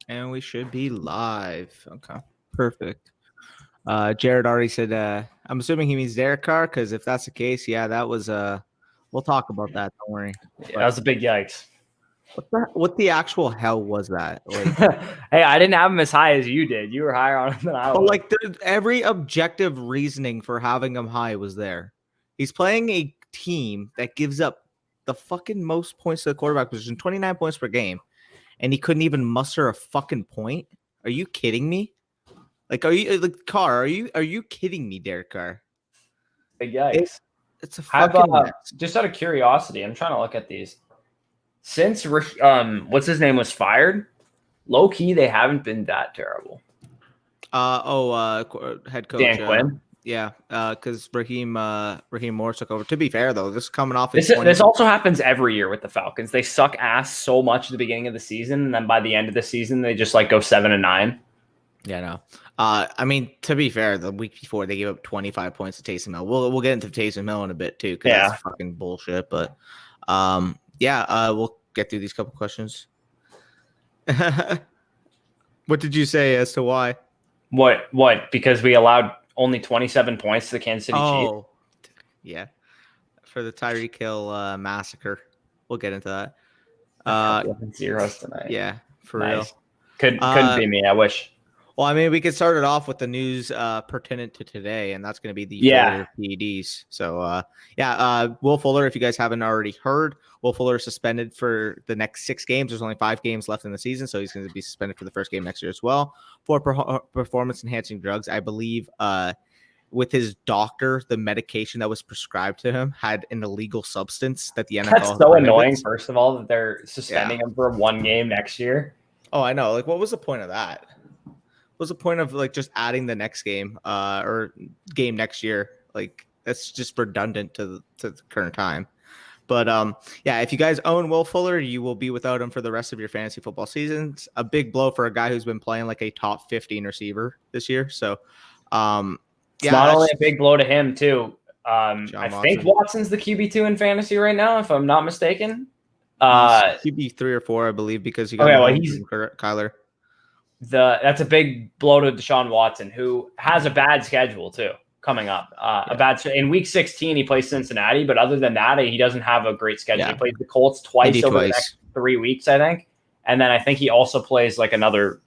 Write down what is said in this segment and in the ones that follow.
And we should be live. Okay, perfect. Jared already said, I'm assuming he means Derek Carr, because if that's the case, yeah, that was, we'll talk about that. Don't worry. Yeah, that was a big yikes. What the actual hell was that? Like, hey, I didn't have him as high as you did. You were higher on him than I was. But like, every objective reasoning for having him high was there. He's playing a team that gives up the fucking most points to the quarterback position, 29 points per game, and he couldn't even muster a fucking point. Are you kidding me? Like, are you like Carr? Are you kidding me, Derek Carr? Big yikes! It's a fucking mess. Just out of curiosity, I'm trying to look at these. Since what's his name was fired, low key they haven't been that terrible. Head coach Dan Quinn. Yeah, because Raheem Morris took over. To be fair, though, this is coming off. This also happens every year with the Falcons. They suck ass so much at the beginning of the season, and then by the end of the season, they just like go 7-9. Yeah, no. I mean, to be fair, the week before they gave up 25 points to Taysom Hill. We'll get into Taysom Hill in a bit too, because that's fucking bullshit. But we'll get through these couple questions. What did you say as to why? What? Because we allowed only 27 points to the Kansas City Chiefs. Yeah, for the Tyreek Hill massacre. We'll get into that. Zeros tonight. Yeah, for real. Couldn't be me. I wish. Well, I mean, we could start it off with the news pertinent to today, and that's going to be the PEDs. So, Will Fuller, if you guys haven't already heard, Will Fuller is suspended for the next 6 games. There's only 5 games left in the season, so he's going to be suspended for the first game next year as well for performance-enhancing drugs. I believe with his doctor, the medication that was prescribed to him had an illegal substance that the NFL. That's so annoying, first of all, that they're suspending him for 1 game next year. Oh, I know. Like, what was the point of that? What was the point of like just adding the next game or game next year? Like, that's just redundant to the current time. But if you guys own Will Fuller, you will be without him for the rest of your fantasy football seasons. A big blow for a guy who's been playing like a top 15 receiver this year. So it's not only a big blow to him too. I think Watson's the QB2 in fantasy right now, if I'm not mistaken. QB 3 or 4, I believe, because you got he's Kyler. That's a big blow to Deshaun Watson, who has a bad schedule too coming up. In week 16 he plays Cincinnati, but other than that, he doesn't have a great schedule. He plays the Colts twice over the next 3 weeks, I think, and then I think he also plays like another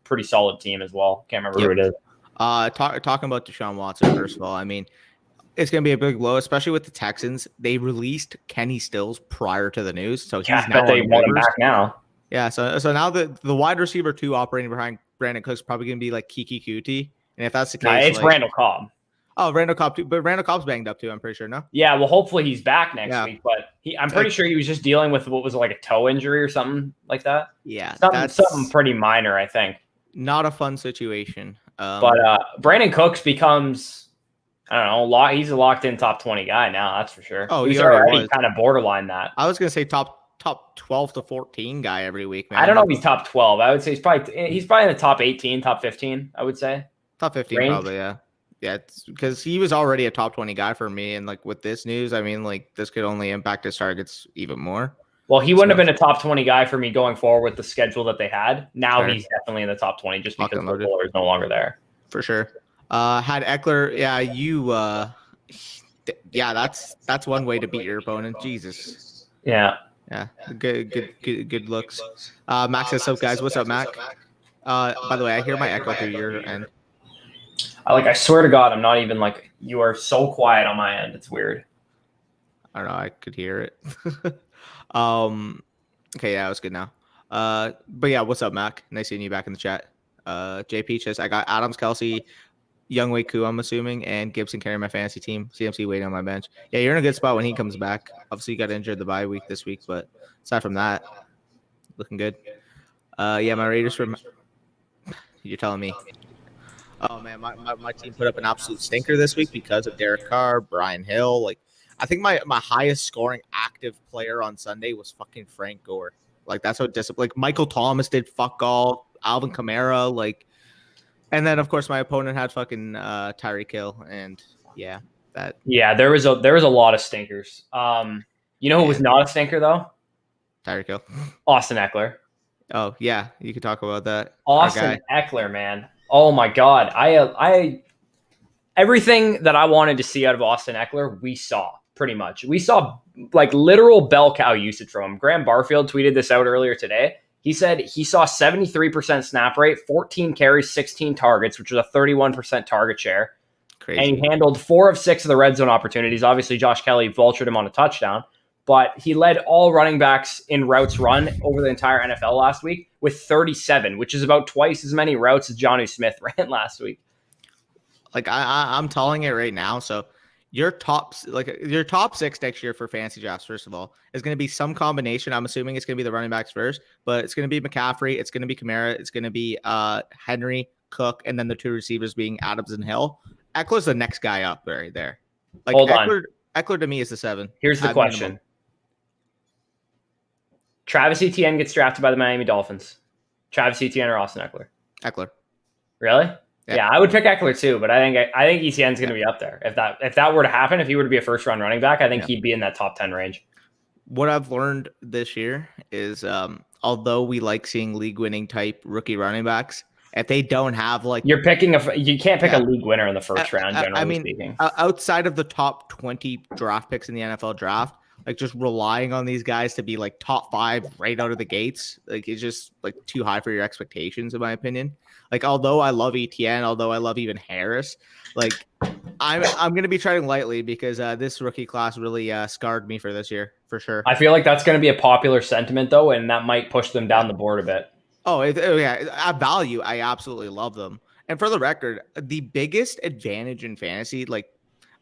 pretty solid team as well. Can't remember who it is. Talking about Deshaun Watson, first of all, I mean, it's going to be a big blow, especially with the Texans. They released Kenny Stills prior to the news, so he's now they want him back now. Yeah, so now the wide receiver 2 operating behind Brandon Cooks probably going to be like Kiki Kuti, and if that's the case, it's Randall Cobb. Oh, Randall Cobb too, but Randall Cobb's banged up too. I'm pretty sure. No. Yeah, well, hopefully he's back next week, but I'm pretty sure he was just dealing with what was like a toe injury or something like that. Yeah, something pretty minor, I think. Not a fun situation. But Brandon Cooks becomes, I don't know, he's a locked in top 20 guy now. That's for sure. Oh, he's already kind of borderline that. I was gonna say top 12 to 14 guy every week, man. I don't know if he's top 12. I would say he's probably in the top 18, top 15, I would say. Top 15 range. Probably, yeah. Yeah, it's because he was already a top 20 guy for me, and like with this news, I mean, like this could only impact his targets even more. Well, he wouldn't have been a top 20 guy for me going forward with the schedule that they had. Now he's definitely in the top 20 just because Fuller is no longer there. For sure. Had Ekeler, that's one way to beat your opponent. Jesus. Yeah. Yeah, good looks. Max says, "Up, guys? What's up, Mac?" By the way, I hear my echo through your end. I swear to God, I'm not even like you are so quiet on my end. It's weird. I don't know. I could hear it. Okay, yeah, it's good now. But yeah, what's up, Mac? Nice seeing you back in the chat. JP says, "I got Adams, Kelsey, Younghoe Koo, I'm assuming, and Gibson carrying my fantasy team. CMC waiting on my bench." Yeah, you're in a good spot when he comes back. Obviously, you got injured the bye week this week, but aside from that, looking good. My Raiders you're telling me. Oh, man, my team put up an absolute stinker this week because of Derek Carr, Brian Hill. Like, I think my highest scoring active player on Sunday was fucking Frank Gore. Like, that's how disciplined. Like, Michael Thomas did fuck all. Alvin Kamara, like. And then, of course, my opponent had fucking Tyreek Hill, and there was a lot of stinkers. You know who was not a stinker though? Tyreek Hill, Austin Ekeler. Oh yeah, you could talk about that. Our Austin guy. Ekeler, man. Oh my God. I everything that I wanted to see out of Austin Ekeler, we saw pretty much. We saw like literal bell cow usage from him. Graham Barfield tweeted this out earlier today. He said he saw 73% snap rate, 14 carries, 16 targets, which was a 31% target share. Crazy. And he handled 4 of 6 of the red zone opportunities. Obviously, Josh Kelly vultured him on a touchdown, but he led all running backs in routes run over the entire NFL last week with 37, which is about twice as many routes as Jonnu Smith ran last week. Like I'm telling it right now. So your top 6 next year for fantasy drafts, first of all, is going to be some combination. I'm assuming it's going to be the running backs first, but it's going to be McCaffrey, it's going to be Kamara, it's going to be Henry, Cook, and then the 2 receivers being Adams and Hill. Eckler's the next guy up right there. Like Hold Eckler, on. Eckler to me is the 7. Here's the question. Minimum. Travis Etienne gets drafted by the Miami Dolphins. Travis Etienne or Austin Ekeler? Eckler. Really? Yeah, I would pick Ekeler too, but I think Etienne's going to be up there. If that were to happen, if he were to be a first round running back, I think he'd be in that top 10 range. What I've learned this year is, although we like seeing league winning type rookie running backs, if they don't have like you can't pick a league winner in the first round. Generally speaking, outside of the top 20 draft picks in the NFL draft, like just relying on these guys to be like top 5 right out of the gates, like it's just like too high for your expectations, in my opinion. Like, although I love ETN, although I love even Harris, like I'm going to be treading lightly because this rookie class really scarred me for this year, for sure. I feel like that's going to be a popular sentiment though, and that might push them down the board a bit. Yeah, at value, I absolutely love them. And for the record, the biggest advantage in fantasy, like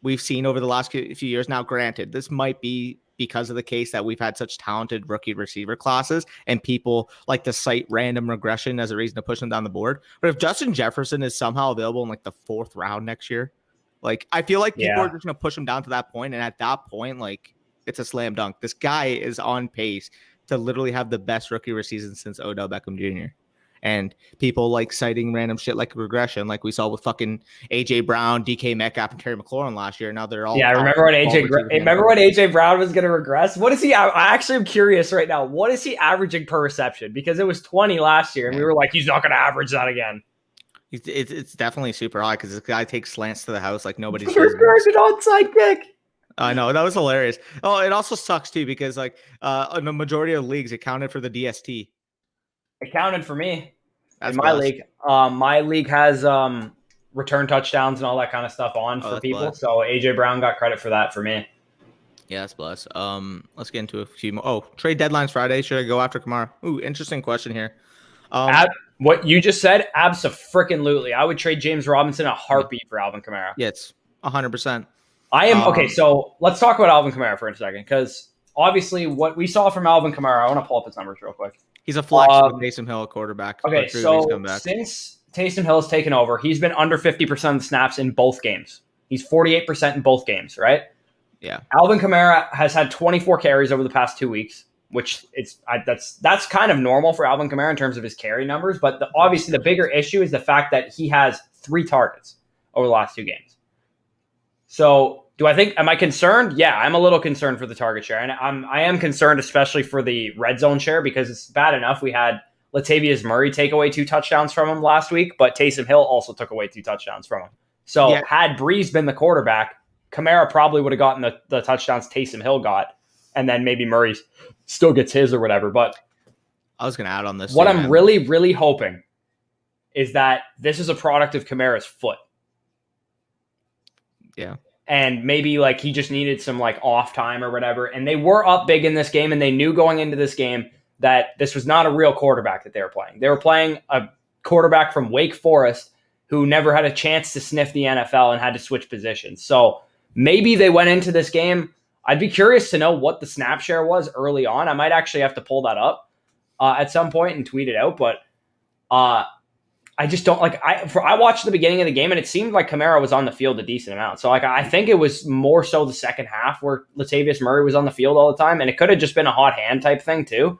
we've seen over the last few years now, granted, this might be because of the case that we've had such talented rookie receiver classes and people like to cite random regression as a reason to push them down the board. But if Justin Jefferson is somehow available in like the 4th round next year, like I feel like people are just going to push him down to that point. And at that point, like it's a slam dunk. This guy is on pace to literally have the best rookie season since Odell Beckham Jr. And people like citing random shit like regression, like we saw with fucking AJ Brown, DK Metcalf, and Terry McLaurin last year. Now they're all Remember when AJ Brown was going to regress? What is he? I actually am curious right now. What is he averaging per reception? Because it was 20 last year, and we were like, he's not going to average that again. It's definitely super high because this guy takes slants to the house like nobody's. He reversed an onside kick. I know, that was hilarious. Oh, it also sucks too because like in the majority of leagues, it counted for the DST. It counted for me. That's in my league has return touchdowns and all that kind of stuff on for people. Blessed. So AJ Brown got credit for that for me. Yeah, that's blessed. Let's get into a few more. Oh, trade deadlines Friday. Should I go after Kamara? Ooh, interesting question here. What you just said, abso-freaking-lutely. I would trade James Robinson a heartbeat for Alvin Kamara. Yeah, it's 100%. I am okay. So let's talk about Alvin Kamara for a second, because obviously what we saw from Alvin Kamara, I want to pull up his numbers real quick. He's a flex with Taysom Hill, quarterback. Okay, so since Taysom Hill has taken over, he's been under 50% of the snaps in both games. He's 48% in both games, right? Yeah. Alvin Kamara has had 24 carries over the past 2 weeks, which that's kind of normal for Alvin Kamara in terms of his carry numbers. But obviously the bigger issue is the fact that he has 3 targets over the last 2 games. So am I concerned? Yeah, I'm a little concerned for the target share. And I am concerned especially for the red zone share because it's bad enough we had Latavius Murray take away 2 touchdowns from him last week, but Taysom Hill also took away 2 touchdowns from him. So had Breeze been the quarterback, Kamara probably would have gotten the touchdowns Taysom Hill got, and then maybe Murray still gets his or whatever. But I was going to add on this. What I'm really, really hoping is that this is a product of Kamara's foot. Yeah. And maybe like he just needed some like off time or whatever. And they were up big in this game, and they knew going into this game that this was not a real quarterback that they were playing. They were playing a quarterback from Wake Forest who never had a chance to sniff the NFL and had to switch positions. So maybe they went into this game. I'd be curious to know what the snap share was early on. I might actually have to pull that up at some point and tweet it out. But I just don't like. I watched the beginning of the game and it seemed like Kamara was on the field a decent amount. So like I think it was more so the second half where Latavius Murray was on the field all the time, and it could have just been a hot hand type thing too.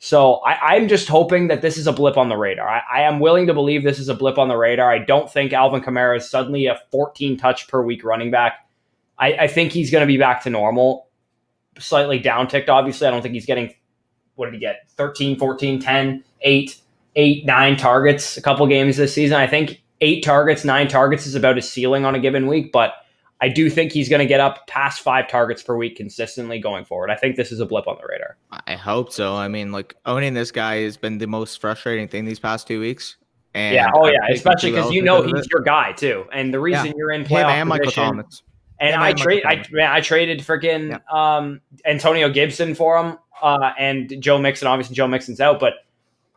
So I'm just hoping that this is a blip on the radar. I am willing to believe this is a blip on the radar. I don't think Alvin Kamara is suddenly a 14 touch per week running back. I think he's going to be back to normal, slightly down ticked. Obviously, I don't think he's getting what did he get? 13, 14, 10, 8, 9 targets a couple games this season. I think 8 targets, 9 targets is about his ceiling on a given week, but I do think he's going to get up past 5 targets per week consistently going forward. I think this is a blip on the radar. I hope so. I mean, like, owning this guy has been the most frustrating thing these past 2 weeks. And yeah, especially because he's your guy too, and the reason you're in playoff and Michael Thomas. And I traded freaking Antonio Gibson for him, and Joe Mixon. Obviously, Joe Mixon's out, but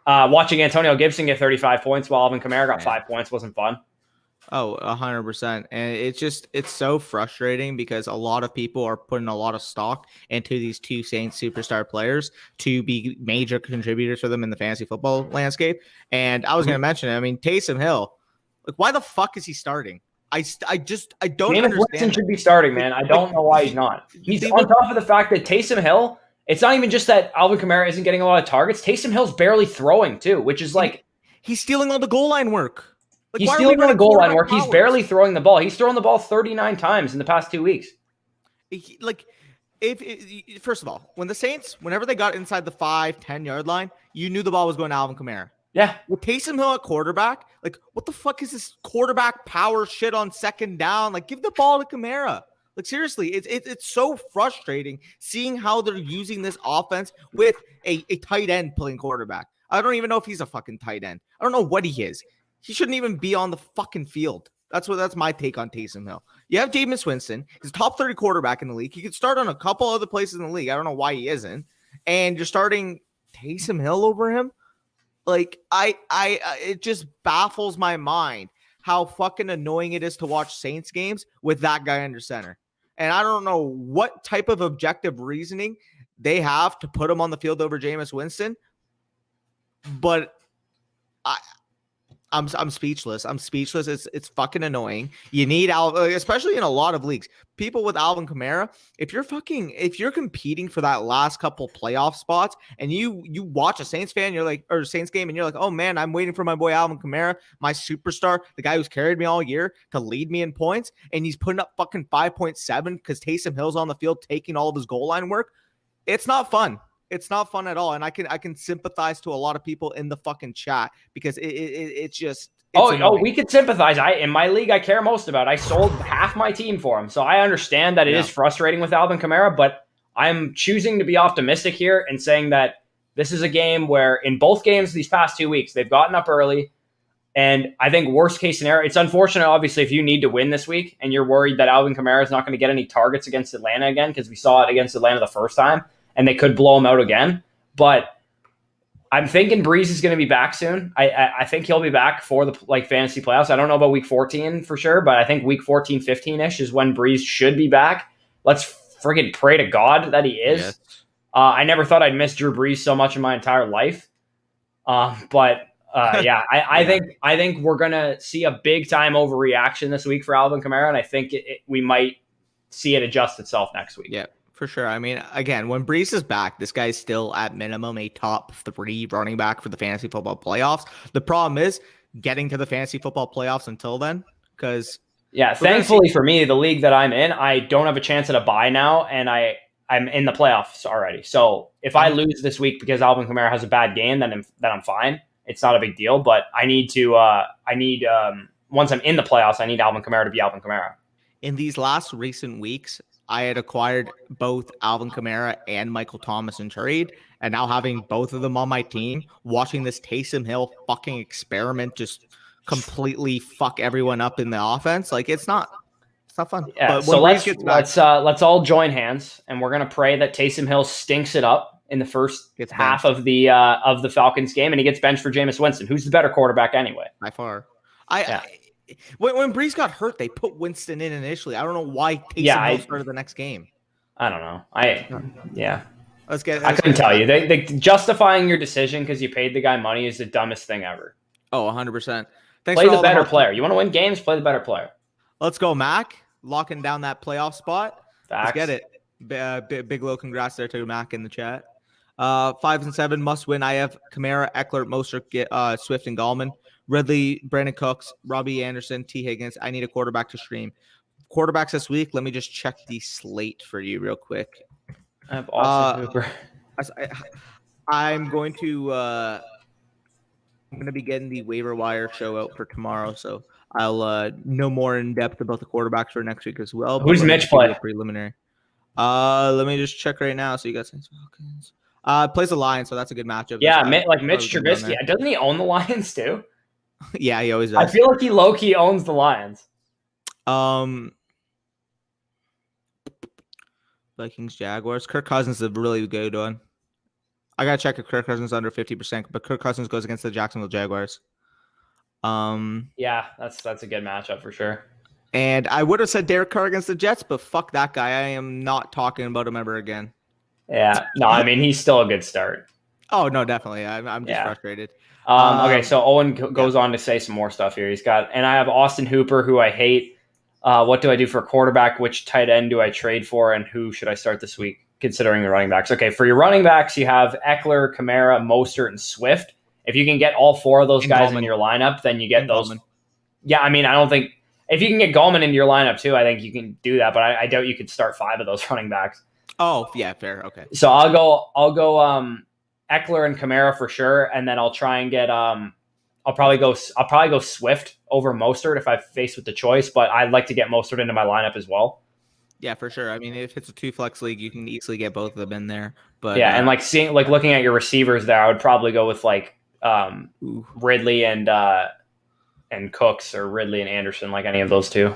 watching Antonio Gibson get 35 points while Alvin Kamara got 5 points wasn't fun. Oh, 100%. And it's so frustrating because a lot of people are putting a lot of stock into these 2 Saints superstar players to be major contributors for them in the fantasy football landscape. And I was going to mention it. I mean, Taysom Hill, like, why the fuck is he starting? I don't understand. Winston should be starting, man. I don't know why he's not. He's on top of the fact that Taysom Hill, it's not even just that Alvin Kamara isn't getting a lot of targets. Taysom Hill's barely throwing too, which is like he's stealing all the goal line work. Like, he's stealing all the goal line work. He's barely throwing the ball. He's thrown the ball 39 times in the past 2 weeks. First of all, when the Saints, whenever they got inside the 5-10 yard line, you knew the ball was going to Alvin Kamara. Yeah. With Taysom Hill at quarterback, like, what the fuck is this quarterback power shit on second down? Like, give the ball to Kamara. Like, seriously, it's so frustrating seeing how they're using this offense with a tight end playing quarterback. I don't even know if he's a fucking tight end. I don't know what he is. He shouldn't even be on the fucking field. That's my take on Taysom Hill. You have Jameis Winston. He's a top 30 quarterback in the league. He could start on a couple other places in the league. I don't know why he isn't. And you're starting Taysom Hill over him? Like, it just baffles my mind how fucking annoying it is to watch Saints games with that guy under center. And I don't know what type of objective reasoning they have to put him on the field over Jameis Winston, but I'm speechless. I'm speechless. It's fucking annoying. You need Alvin, especially in a lot of leagues. People with Alvin Kamara, if you're competing for that last couple playoff spots, and you watch a Saints fan, Saints game, and you're like, oh man, I'm waiting for my boy Alvin Kamara, my superstar, the guy who's carried me all year, to lead me in points, and he's putting up fucking 5.7 because Taysom Hill's on the field taking all of his goal line work. It's not fun. It's not fun at all, and I can sympathize to a lot of people in the fucking chat because it's just. We could sympathize. In my league, I care most about. I sold half my team for him, so I understand that it is frustrating with Alvin Kamara. But I'm choosing to be optimistic here and saying that this is a game where, in both games these past 2 weeks, they've gotten up early, and I think worst case scenario, it's unfortunate, obviously, if you need to win this week and you're worried that Alvin Kamara is not going to get any targets against Atlanta again because we saw it against Atlanta the first time. And they could blow him out again. But I'm thinking Breeze is going to be back soon. I think he'll be back for the fantasy playoffs. I don't know about week 14 for sure, but I think week 14, 15-ish is when Breeze should be back. Let's friggin' pray to God that he is. Yes. I never thought I'd miss Drew Brees so much in my entire life. I think we're going to see a big time overreaction this week for Alvin Kamara, and I think we might see it adjust itself next week. Yeah. For sure. I mean, again, when Brees is back, this guy's still at minimum a top 3 running back for the fantasy football playoffs. The problem is getting to the fantasy football playoffs until then, because thankfully for me, the league that I'm in, I don't have a chance at a bye now, and I'm in the playoffs already. So if I lose this week because Alvin Kamara has a bad game, then I'm fine. It's not a big deal. But I need to. Once I'm in the playoffs, I need Alvin Kamara to be Alvin Kamara. In these last recent weeks, I had acquired both Alvin Kamara and Michael Thomas in trade, and now having both of them on my team, watching this Taysom Hill fucking experiment just completely fuck everyone up in the offense, like, it's not fun. Yeah, but so let's all join hands, and we're gonna pray that Taysom Hill stinks it up in the first half of the Falcons game, and he gets benched for Jameis Winston, who's the better quarterback anyway. By far. When Brees got hurt, they put Winston in initially. I don't know why Taysom Hill started the next game. I don't know. I couldn't tell you. They justifying your decision because you paid the guy money is the dumbest thing ever. Oh, 100%. Play the better player. You want to win games? Play the better player. Let's go, Mac. Locking down that playoff spot. Facts. Let's get it. Big low congrats there to Mac in the chat. 5 and 7 must win. I have Kamara, Ekeler, Mostert, Swift, and Gallman. Ridley, Brandon Cooks, Robbie Anderson, T. Higgins. I need a quarterback to stream. Quarterbacks this week. Let me just check the slate for you real quick. I have Austin Hooper. I'm going to be getting the waiver wire show out for tomorrow, so I'll know more in depth about the quarterbacks for next week as well. Who's But let me Mitch just give you play? a preliminary. Let me just check right now. So you got Saints Falcons. Plays the Lions, so that's a good matchup. Yeah, That's, like Mitch probably gonna go Trubisky. Doesn't he own the Lions too? Yeah, he always I does. feel like he low-key owns the Lions. Vikings, Jaguars. Kirk Cousins is a really good one. I gotta check if Kirk Cousins is under 50%, but Kirk Cousins goes against the Jacksonville Jaguars. Yeah, that's a good matchup for sure. And I would have said Derek Carr against the Jets, but fuck that guy. I am not talking about him ever again. Yeah, no, I mean he's still a good start. Oh no, definitely. I'm just frustrated. Okay, so Owen goes on to say some more stuff here. And I have Austin Hooper, who I hate. What do I do for a quarterback? Which tight end do I trade for? And who should I start this week, considering the running backs? Okay, for your running backs, you have Ekeler, Kamara, Mostert, and Swift. If you can get all four of those guys in your lineup, then you get those. Gallman. Yeah, I mean, I don't think if you can get Gallman into your lineup too, I think you can do that. But I doubt you could start 5 of those running backs. Oh yeah, fair. Okay. So I'll go Ekeler and Kamara for sure, and then I'll try and get I'll probably go Swift over Mostert if I face with the choice, but I'd like to get Mostert into my lineup as well. Yeah, for sure. I mean, if it's a 2-flex league, you can easily get both of them in there. But yeah, and looking at your receivers there, I would probably go with Ridley and Cooks, or Ridley and Anderson, like any of those two.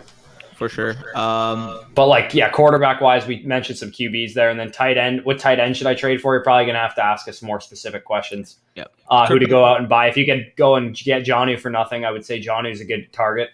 For sure. But quarterback wise, we mentioned some QBs there, and then tight end. What tight end should I trade for? You're probably gonna have to ask us more specific questions. Yep. Who to go out and buy? If you could go and get Jonnu for nothing, I would say Jonnu's a good target.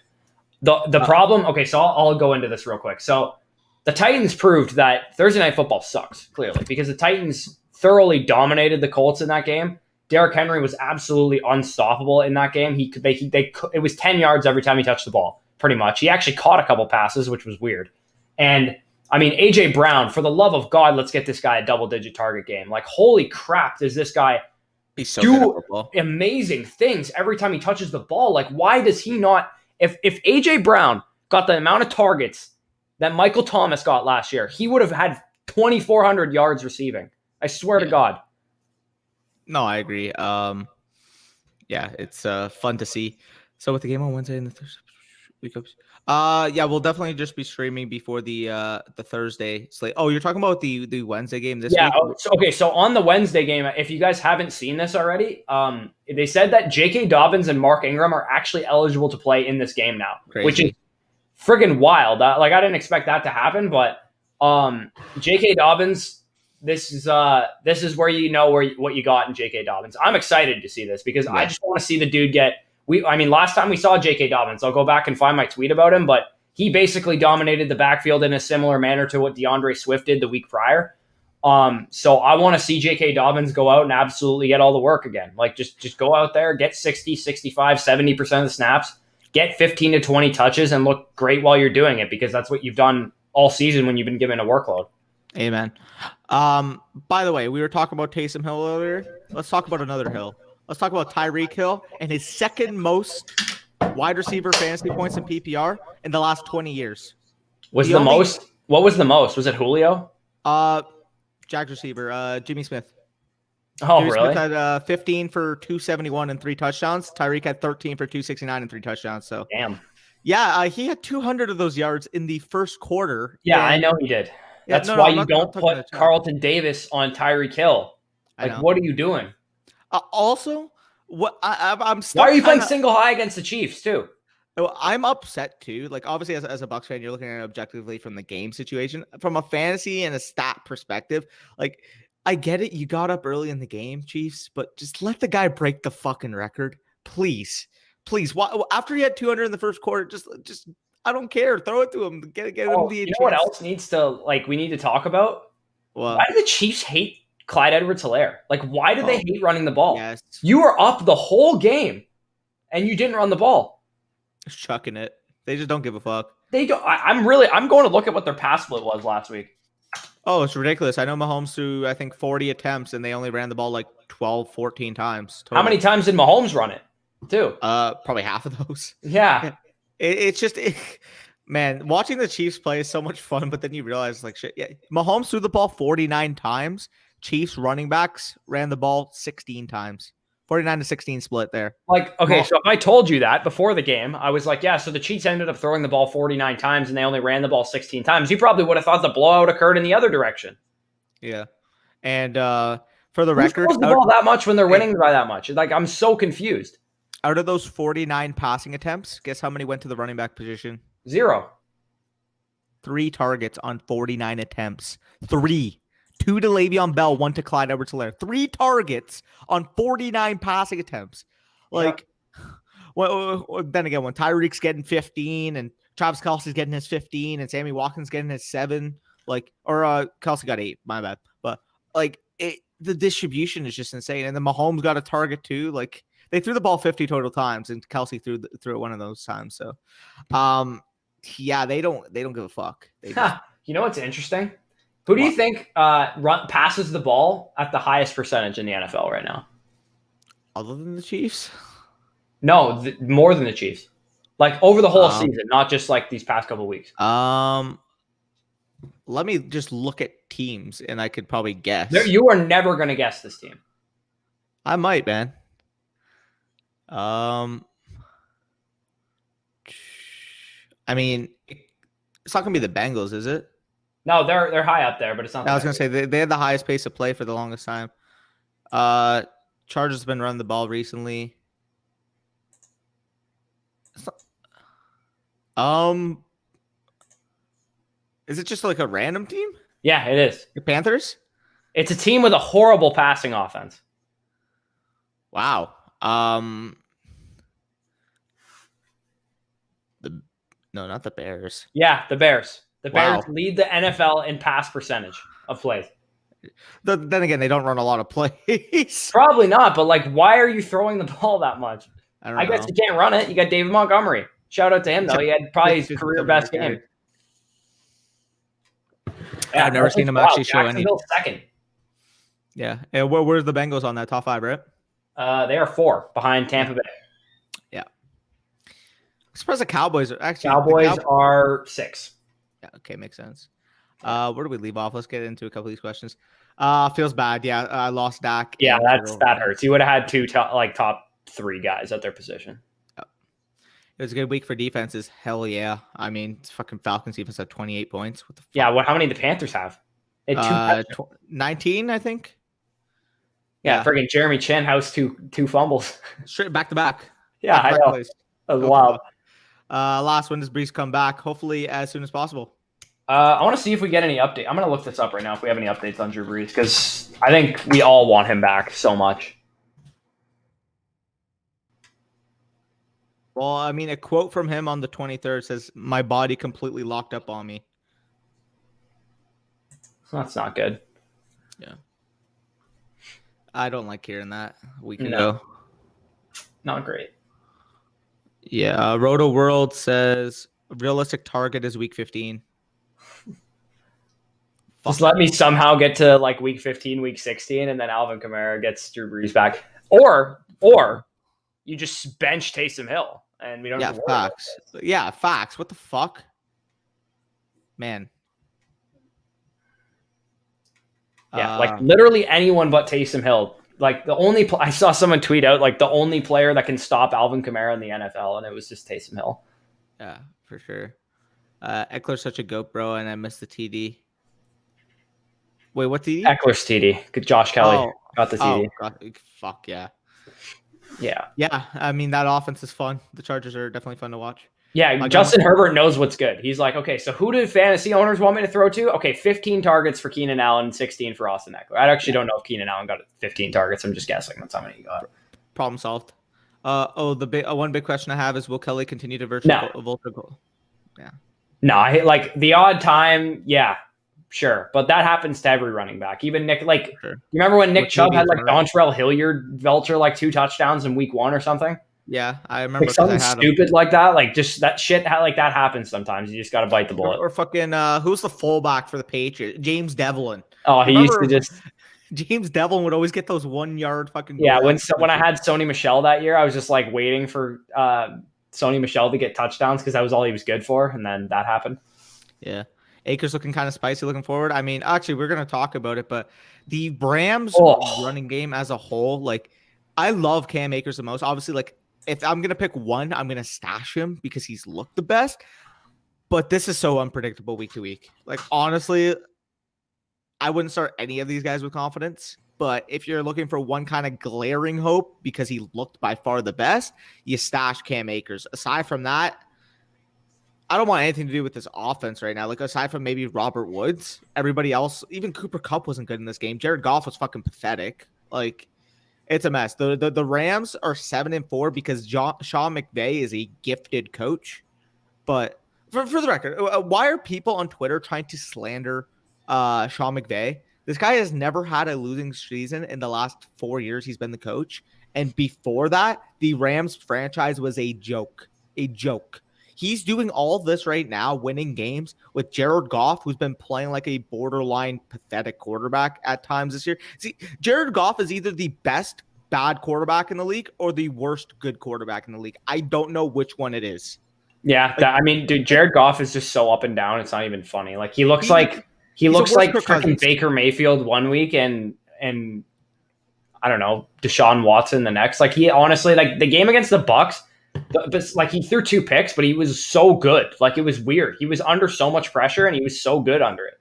The problem. Okay, so I'll go into this real quick. So the Titans proved that Thursday Night Football sucks, clearly, because the Titans thoroughly dominated the Colts in that game. Derrick Henry was absolutely unstoppable in that game. It was 10 yards every time he touched the ball, pretty much. He actually caught a couple passes, which was weird. And I mean, AJ Brown, for the love of God, let's get this guy a double-digit target game. Like, holy crap, does this guy do amazing things every time he touches the ball? Like, why does he not? If AJ Brown got the amount of targets that Michael Thomas got last year, he would have had 2,400 yards receiving. I swear to God. No, I agree. It's fun to see. So with the game on Wednesday and the Thursday week ups, we'll definitely just be streaming before the Thursday slate. Oh, you're talking about the Wednesday game this week? So on the Wednesday game, if you guys haven't seen this already, they said that J.K. Dobbins and Mark Ingram are actually eligible to play in this game now, which is friggin' wild. I didn't expect that to happen, but J.K. Dobbins. This is where you know what you got in J.K. Dobbins. I'm excited to see this because I just want to see the dude get. Last time we saw J.K. Dobbins, I'll go back and find my tweet about him, but he basically dominated the backfield in a similar manner to what DeAndre Swift did the week prior. So I want to see J.K. Dobbins go out and absolutely get all the work again. Like just go out there, get 60, 65, 70% of the snaps, get 15 to 20 touches, and look great while you're doing it because that's what you've done all season when you've been given a workload. Amen. By the way, we were talking about Taysom Hill earlier. Let's talk about another Hill. Let's talk about Tyreek Hill and his second most wide receiver fantasy points in PPR in the last 20 years. What was the most? Was it Julio? Jags receiver, Jimmy Smith. Oh, Jimmy really? Smith had 15 for 271 and 3 touchdowns. Tyreek had 13 for 269 and 3 touchdowns. So damn. Yeah, he had 200 of those yards in the first quarter. Yeah, I know he did. That's why you don't put Carlton Davis on Tyreek Hill. Like, what are you doing? Also, what I'm stuck. Why are you playing single high against the Chiefs too? I'm upset too. Like, obviously, as a Bucs fan, you're looking at it objectively from the game situation, from a fantasy and a stat perspective. Like, I get it. You got up early in the game, Chiefs, but just let the guy break the fucking record, please. Why, after he had 200 in the first quarter, just. I don't care. Throw it to him. Get him the chance. You know what else we need to talk about? What? Why do the Chiefs hate Clyde Edwards-Helaire? Like, why do they hate running the ball? Yes. You were up the whole game, and you didn't run the ball. Just chucking it. They just don't give a fuck. They don't. I'm going to look at what their pass split was last week. Oh, it's ridiculous. I know Mahomes threw, I think, 40 attempts, and they only ran the ball like 12, 14 times. Total. How many times did Mahomes run it, too? Probably half of those. Yeah. It's just, man, watching the Chiefs play is so much fun, but then you realize, like, shit, yeah, Mahomes threw the ball 49 times. Chiefs running backs ran the ball 16 times. 49-16 split there. Like, okay, so if I told you that before the game, I was like, yeah, so the Chiefs ended up throwing the ball 49 times and they only ran the ball 16 times. You probably would have thought the blowout occurred in the other direction. Yeah. And for the record, throws the ball that much when they're winning by that much? Like, I'm so confused. Out of those 49 passing attempts, guess how many went to the running back position? 0. 3 targets on 49 attempts. 3. 2 to Le'Veon Bell, 1 to Clyde Edwards-Helaire. 3 targets on 49 passing attempts. Like, well, then again, when Tyreek's getting 15 and Travis Kelce's getting his 15 and Sammy Watkins getting his 7, like, or Kelce got 8, my bad. But like, the distribution is just insane. And then Mahomes got a target too. Like, they threw the ball 50 total times, and Kelce threw it one of those times. So, yeah, they don't give a fuck. You know what's interesting? Who do you think passes the ball at the highest percentage in the NFL right now? Other than the Chiefs? No, more than the Chiefs. Like, over the whole season, not just like these past couple of weeks. Let me just look at teams, and I could probably guess. You are never going to guess this team. I might, man. I mean, it's not gonna be the Bengals, is it? No, they're high up there, but it's not. I was gonna say they had the highest pace of play for the longest time. Chargers have been running the ball recently. Is it just like a random team? Yeah, it is. The Panthers? It's a team with a horrible passing offense. Wow. No, not the Bears. Yeah, the Bears. The Bears lead the NFL in pass percentage of plays. Then again, they don't run a lot of plays. Probably not, but like, why are you throwing the ball that much? I guess you can't run it. You got David Montgomery. Shout out to him, though. He had probably his career best game. Yeah, I've never seen him actually show any. Second. Yeah. And where's the Bengals on that top 5, right? They are 4 behind Tampa Bay. Yeah. I'm surprised the Cowboys are actually. Cowboys are 6. Yeah. Okay, makes sense. Where do we leave off? Let's get into a couple of these questions. Feels bad. Yeah, I lost Dak. Yeah, that hurts. You would have had 2 top 3 guys at their position. It was a good week for defenses. Hell yeah. I mean, fucking Falcons defense had 28 points. What the fuck? Yeah, how many did the Panthers have? 19, I think. Yeah. Friggin' Jeremy Chin housed two fumbles. Straight back to back. Yeah, I know. That was wild. Last one, does Brees come back? Hopefully as soon as possible. I want to see if we get any update. I'm going to look this up right now if we have any updates on Drew Brees, because I think we all want him back so much. Well, I mean, a quote from him on the 23rd says, "My body completely locked up on me." That's not good. Yeah. I don't like hearing that a week ago. Not great. Yeah. Roto World says realistic target is week 15. Just let me somehow get to like week 15, week 16, and then Alvin Kamara gets Drew Brees back. Or you just bench Taysom Hill, and we don't have to worry about this. Yeah, facts. What the fuck? Man. Yeah, like literally anyone but Taysom Hill. Like the only I saw someone tweet out like the only player that can stop Alvin Kamara in the NFL, and it was just Taysom Hill. Yeah, for sure. Ekeler's such a goat, bro, and I missed the TD. Wait, what TD? Eckler's TD. Good, Josh Kelly got the TD. God, fuck yeah. Yeah. Yeah, I mean, that offense is fun. The Chargers are definitely fun to watch. Yeah, Justin Herbert knows what's good. He's like, okay, so who do fantasy owners want me to throw to? Okay, 15 targets for Keenan Allen, 16 for Austin Ekeler. I actually don't know if Keenan Allen got 15 targets. I'm just guessing that's how many he got. Problem solved. One big question I have is, will Kelly continue to vulture goal? Yeah. No, I hate like the odd time. Yeah, sure, but that happens to every running back. Even Nick, like, you remember when Nick Chubb had like Dontrell Hilliard vulture like 2 touchdowns in week 1 or something? Yeah, I remember like something stupid like that. Like just that shit like that happens sometimes. You just got to bite the bullet. Or fucking who's the fullback for the Patriots? James Devlin. Oh, he used to just. James Devlin would always get those 1 yard fucking. Yeah, when I had Sony Michel that year, I was just like waiting for Sony Michel to get touchdowns because that was all he was good for, and then that happened. Yeah. Akers looking kind of spicy looking forward. I mean, actually, we're going to talk about it, but the Rams running game as a whole, like, I love Cam Akers the most. Obviously, like, if I'm going to pick one, I'm going to stash him because he's looked the best. But this is so unpredictable week to week. Like, honestly, I wouldn't start any of these guys with confidence. But if you're looking for one kind of glaring hope because he looked by far the best, you stash Cam Akers. Aside from that, I don't want anything to do with this offense right now. Like, aside from maybe Robert Woods, everybody else, even Cooper Kupp wasn't good in this game. Jared Goff was fucking pathetic. Like, it's a mess. The Rams are 7-4 because Sean McVay is a gifted coach. But for the record, why are people on Twitter trying to slander Sean McVay? This guy has never had a losing season in the last 4 years he's been the coach. And before that, the Rams franchise was a joke. A joke. He's doing all this right now, winning games with Jared Goff, who's been playing like a borderline pathetic quarterback at times this year. See, Jared Goff is either the best bad quarterback in the league or the worst good quarterback in the league. I don't know which one it is. Yeah, I mean, dude, Jared Goff is just so up and down. It's not even funny. Like, he looks like freaking Baker Mayfield one week and I don't know, Deshaun Watson the next. Like, he honestly, like, the game against the Bucs, but like, he threw 2 picks, but he was so good. Like, it was weird. He was under so much pressure and he was so good under it.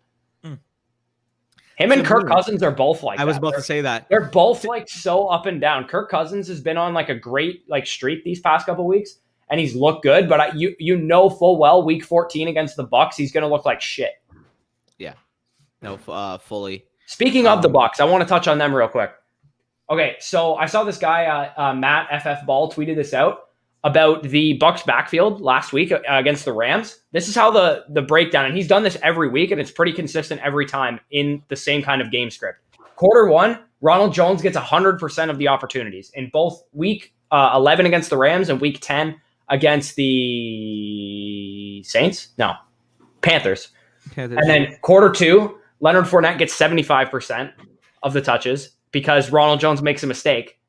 Him and Kirk Cousins are both like that. I was about to say that. They're both like so up and down. Kirk Cousins has been on like a great like streak these past couple weeks and he's looked good, but you know full well week 14 against the Bucs, he's going to look like shit. Yeah. No, fully. Speaking of the Bucs, I want to touch on them real quick. Okay, so I saw this guy, Matt FF Ball, tweeted this out about the Bucs backfield last week against the Rams. This is how the breakdown, and he's done this every week, and it's pretty consistent every time in the same kind of game script. Quarter 1, Ronald Jones gets 100% of the opportunities in both week 11 against the Rams and week 10 against the Saints? No, Panthers. And then quarter 2, Leonard Fournette gets 75% of the touches because Ronald Jones makes a mistake.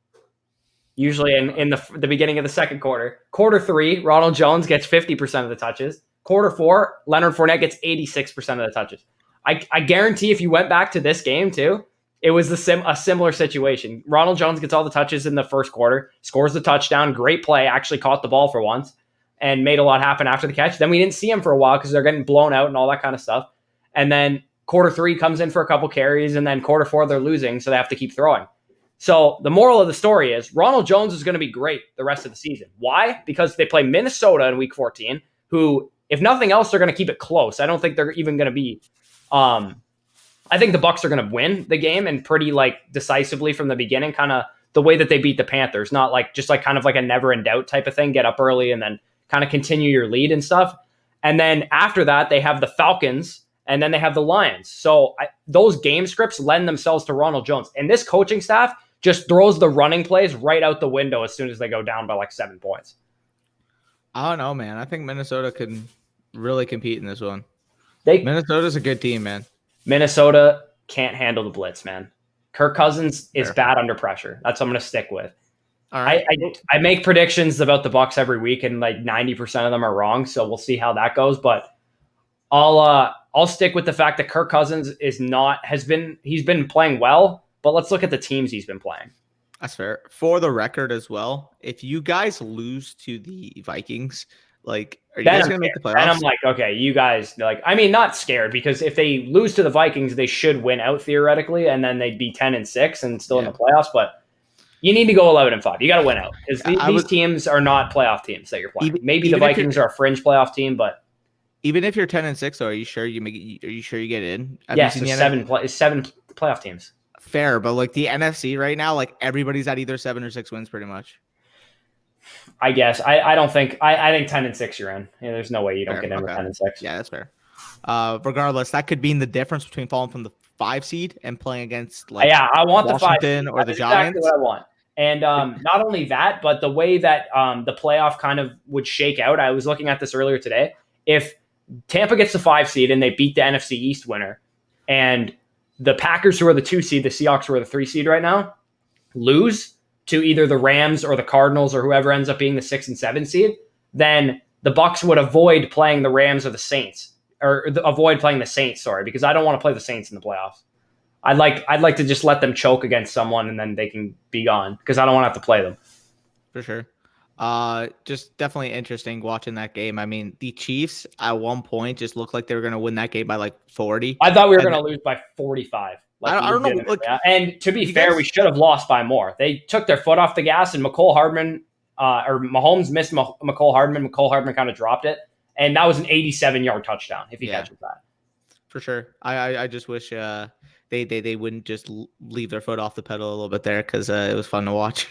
Usually in the beginning of the second quarter. Quarter 3, Ronald Jones gets 50% of the touches. Quarter 4, Leonard Fournette gets 86% of the touches. I guarantee if you went back to this game too, it was a similar situation. Ronald Jones gets all the touches in the first quarter, scores the touchdown, great play, actually caught the ball for once, and made a lot happen after the catch. Then we didn't see him for a while because they're getting blown out and all that kind of stuff. And then quarter 3 comes in for a couple carries, and then quarter 4 they're losing, so they have to keep throwing. So the moral of the story is Ronald Jones is going to be great the rest of the season. Why? Because they play Minnesota in week 14, who, if nothing else, they're going to keep it close. I don't think they're even going to be I think the Bucs are going to win the game and pretty like decisively from the beginning, kind of the way that they beat the Panthers, not like just like kind of like a never in doubt type of thing, get up early and then kind of continue your lead and stuff. And then after that, they have the Falcons and then they have the Lions. So those game scripts lend themselves to Ronald Jones. And this coaching staff just throws the running plays right out the window as soon as they go down by like 7 points. I don't know, man. I think Minnesota can really compete in this one. Minnesota's a good team, man. Minnesota can't handle the blitz, man. Kirk Cousins is bad under pressure. That's what I'm going to stick with. All right. I make predictions about the Bucs every week, and like 90% of them are wrong. So we'll see how that goes. But I'll stick with the fact that Kirk Cousins he's been playing well. But let's look at the teams he's been playing. That's fair. For the record as well, if you guys lose to the Vikings, like, are you guys going to make the playoffs? And I'm like, okay, you guys, like, I mean, not scared, because if they lose to the Vikings, they should win out theoretically, and then they'd be 10-6 and still in the playoffs. But you need to go 11-5. You got to win out, because these teams are not playoff teams that you're playing. Maybe the Vikings are a fringe playoff team, but even if you're 10-6, though, are you sure you get in? Yes, it's 7 playoff teams. Fair, but like the NFC right now, like everybody's at either 7 or 6 wins pretty much. I guess. I don't think I think 10-6 you're in. Yeah, there's no way you don't get in with 10-6. Yeah, that's fair. Regardless, that could mean the difference between falling from the 5 seed and playing against like I want Washington the 5 or the Giants. Exactly what I want. And not only that, but the way that the playoff kind of would shake out. I was looking at this earlier today. If Tampa gets the 5 seed and they beat the NFC East winner, and the Packers, who are the 2 seed, the Seahawks, who are the 3 seed right now, lose to either the Rams or the Cardinals or whoever ends up being the 6 and 7 seed, then the Bucs would avoid playing the Rams or the Saints avoid playing the Saints. Sorry, because I don't want to play the Saints in the playoffs. I'd like to just let them choke against someone and then they can be gone because I don't want to have to play them. For sure. Just definitely interesting watching that game. I mean, the Chiefs at one point just looked like they were going to win that game by like 40. I thought we were going to lose by 45. I don't know. Like, and to be fair, we should have lost by more. They took their foot off the gas, and Mahomes missed McCole Hardman. McCole Hardman kind of dropped it, and that was an 87-yard touchdown if he catches that. For sure. I just wish they wouldn't just leave their foot off the pedal a little bit there because it was fun to watch.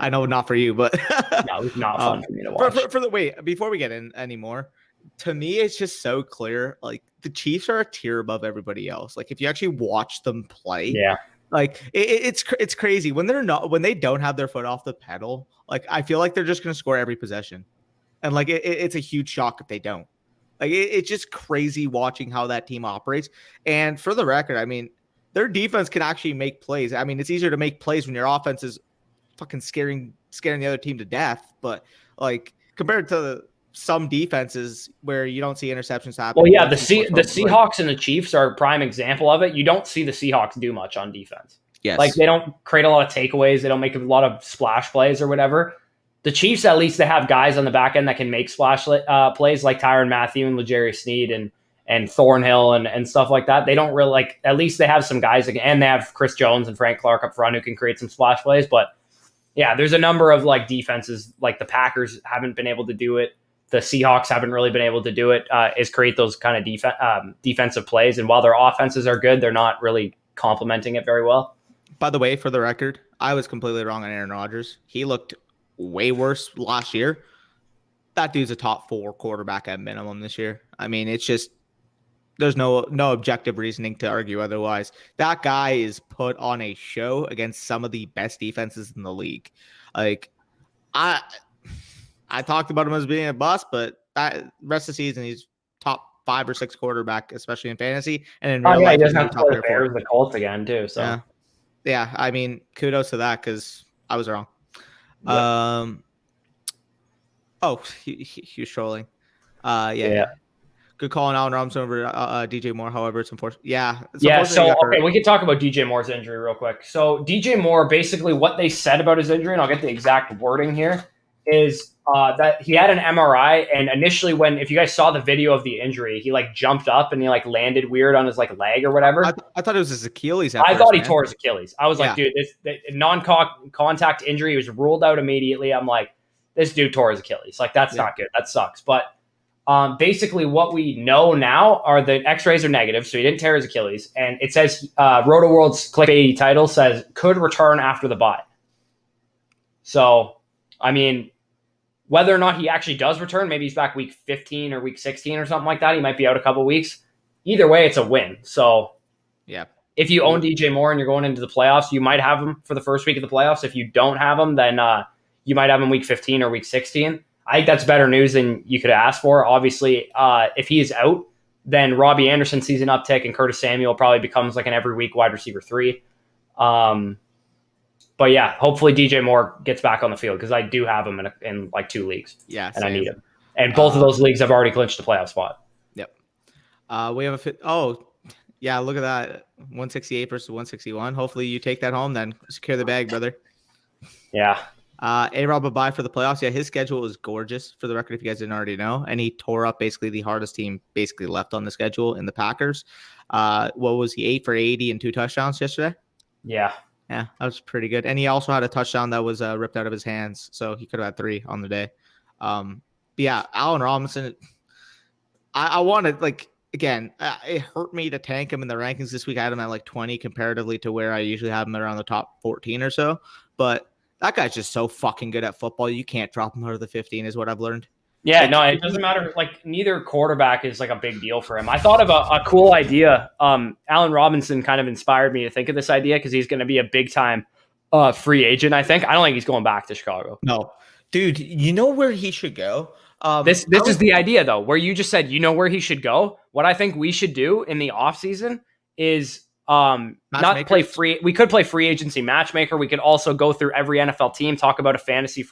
I know not for you, but no, it was not fun for me to watch. Wait, before we get in anymore, to me it's just so clear. Like the Chiefs are a tier above everybody else. Like if you actually watch them play, like it's crazy when they don't have their foot off the pedal. Like I feel like they're just gonna score every possession, and like it's a huge shock if they don't. Like it's just crazy watching how that team operates. And for the record, I mean, their defense can actually make plays. I mean, it's easier to make plays when your offense is fucking scaring the other team to death. But like compared to some defenses where you don't see interceptions happen. Well, yeah, the Seahawks and the Chiefs are a prime example of it. You don't see the Seahawks do much on defense. Yes. Like they don't create a lot of takeaways. They don't make a lot of splash plays or whatever. The Chiefs, at least they have guys on the back end that can make splash plays like Tyrann Mathieu and L'Jarius Sneed and Thornhill and stuff like that. They don't really at least they have some guys and they have Chris Jones and Frank Clark up front who can create some splash plays. But yeah, there's a number of defenses like the Packers haven't been able to do it. The Seahawks haven't really been able to do it, is create those kind of defensive plays. And while their offenses are good, they're not really complementing it very well. By the way, for the record, I was completely wrong on Aaron Rodgers. He looked way worse last year. That dude's a top 4 quarterback at minimum this year. I mean, it's just there's no objective reasoning to argue otherwise. That guy is put on a show against some of the best defenses in the league. Like I talked about him as being a bust, but that rest of the season he's top 5 or 6 quarterback, especially in fantasy. And in real life, he doesn't have to play the Bears, the Colts again too. So yeah. I mean, kudos to that because I was wrong. Yep. He was trolling. Yeah. Good call on Allen Robinson over DJ Moore. However, it's unfortunate. So we can talk about DJ Moore's injury real quick. So DJ Moore, basically what they said about his injury, and I'll get the exact wording here, is that he had an MRI, and initially if you guys saw the video of the injury, he jumped up and he landed weird on his leg or whatever. I thought it was his Achilles. I thought he tore his Achilles. I was dude, this non-contact injury was ruled out immediately. I'm like, this dude tore his Achilles. That's not good. That sucks. But basically what we know now are the x-rays are negative, so he didn't tear his Achilles. And it says RotoWorld's clickbait title says could return after the bye. So, I mean, whether or not he actually does return, maybe he's back week 15 or week 16 or something like that. He might be out a couple weeks. Either way, it's a win. So yeah, if you own DJ Moore and you're going into the playoffs, you might have him for the first week of the playoffs. If you don't have him, then you might have him week 15 or week 16. I think that's better news than you could ask for. Obviously, if he is out, then Robbie Anderson sees an uptick and Curtis Samuel probably becomes an every week wide receiver 3. But yeah, hopefully DJ Moore gets back on the field because I do have him in 2 leagues. Yeah, and I need him. And both of those leagues have already clinched the playoff spot. Yep. We have a fit. Oh, yeah, look at that. 168 versus 161. Hopefully you take that home then. Secure the bag, brother. Yeah. A-Rob a bye for the playoffs. Yeah, his schedule is gorgeous, for the record, if you guys didn't already know. And he tore up basically the hardest team basically left on the schedule in the Packers. What was he, 8 for 80 and 2 touchdowns yesterday? Yeah. Yeah, that was pretty good. And he also had a touchdown that was ripped out of his hands, so he could have had 3 on the day. But yeah, Allen Robinson, I wanted, again, it hurt me to tank him in the rankings this week. I had him at 20 comparatively to where I usually have him around the top 14 or so. But that guy's just so fucking good at football. You can't drop him out of the 15 is what I've learned. Yeah, no, it doesn't matter. Neither quarterback is a big deal for him. I thought of a cool idea. Allen Robinson kind of inspired me to think of this idea because he's going to be a big time free agent. I think. I don't think he's going back to Chicago. No, dude. You know where he should go? This is the idea though, where you just said you know where he should go. What I think we should do in the offseason is not play free. We could play free agency matchmaker. We could also go through every NFL team, talk about a fantasy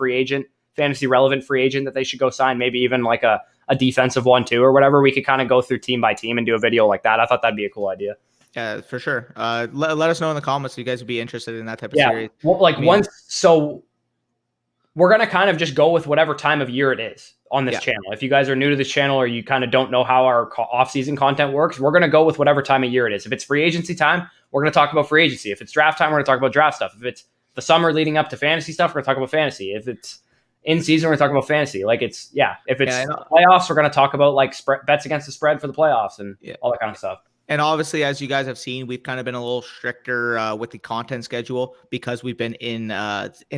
relevant free agent that they should go sign. Maybe even a a defensive one too or whatever, we could kind of go through team by team and do a video like that. I thought that'd be a cool idea. Yeah, for sure. Let us know in the comments if you guys would be interested in that type of series. Well, we're going to kind of just go with whatever time of year it is on this channel. If you guys are new to this channel or you kind of don't know how our off-season content works, we're going to go with whatever time of year it is. If it's free agency time, we're going to talk about free agency. If it's draft time, we're going to talk about draft stuff. If it's the summer leading up to fantasy stuff, we're going to talk about fantasy. If it's in season, we're going to talk about fantasy. Like if it's playoffs, we're going to talk about like bets against the spread for the playoffs and all that kind of stuff. And obviously, as you guys have seen, we've kind of been a little stricter with the content schedule because we've been in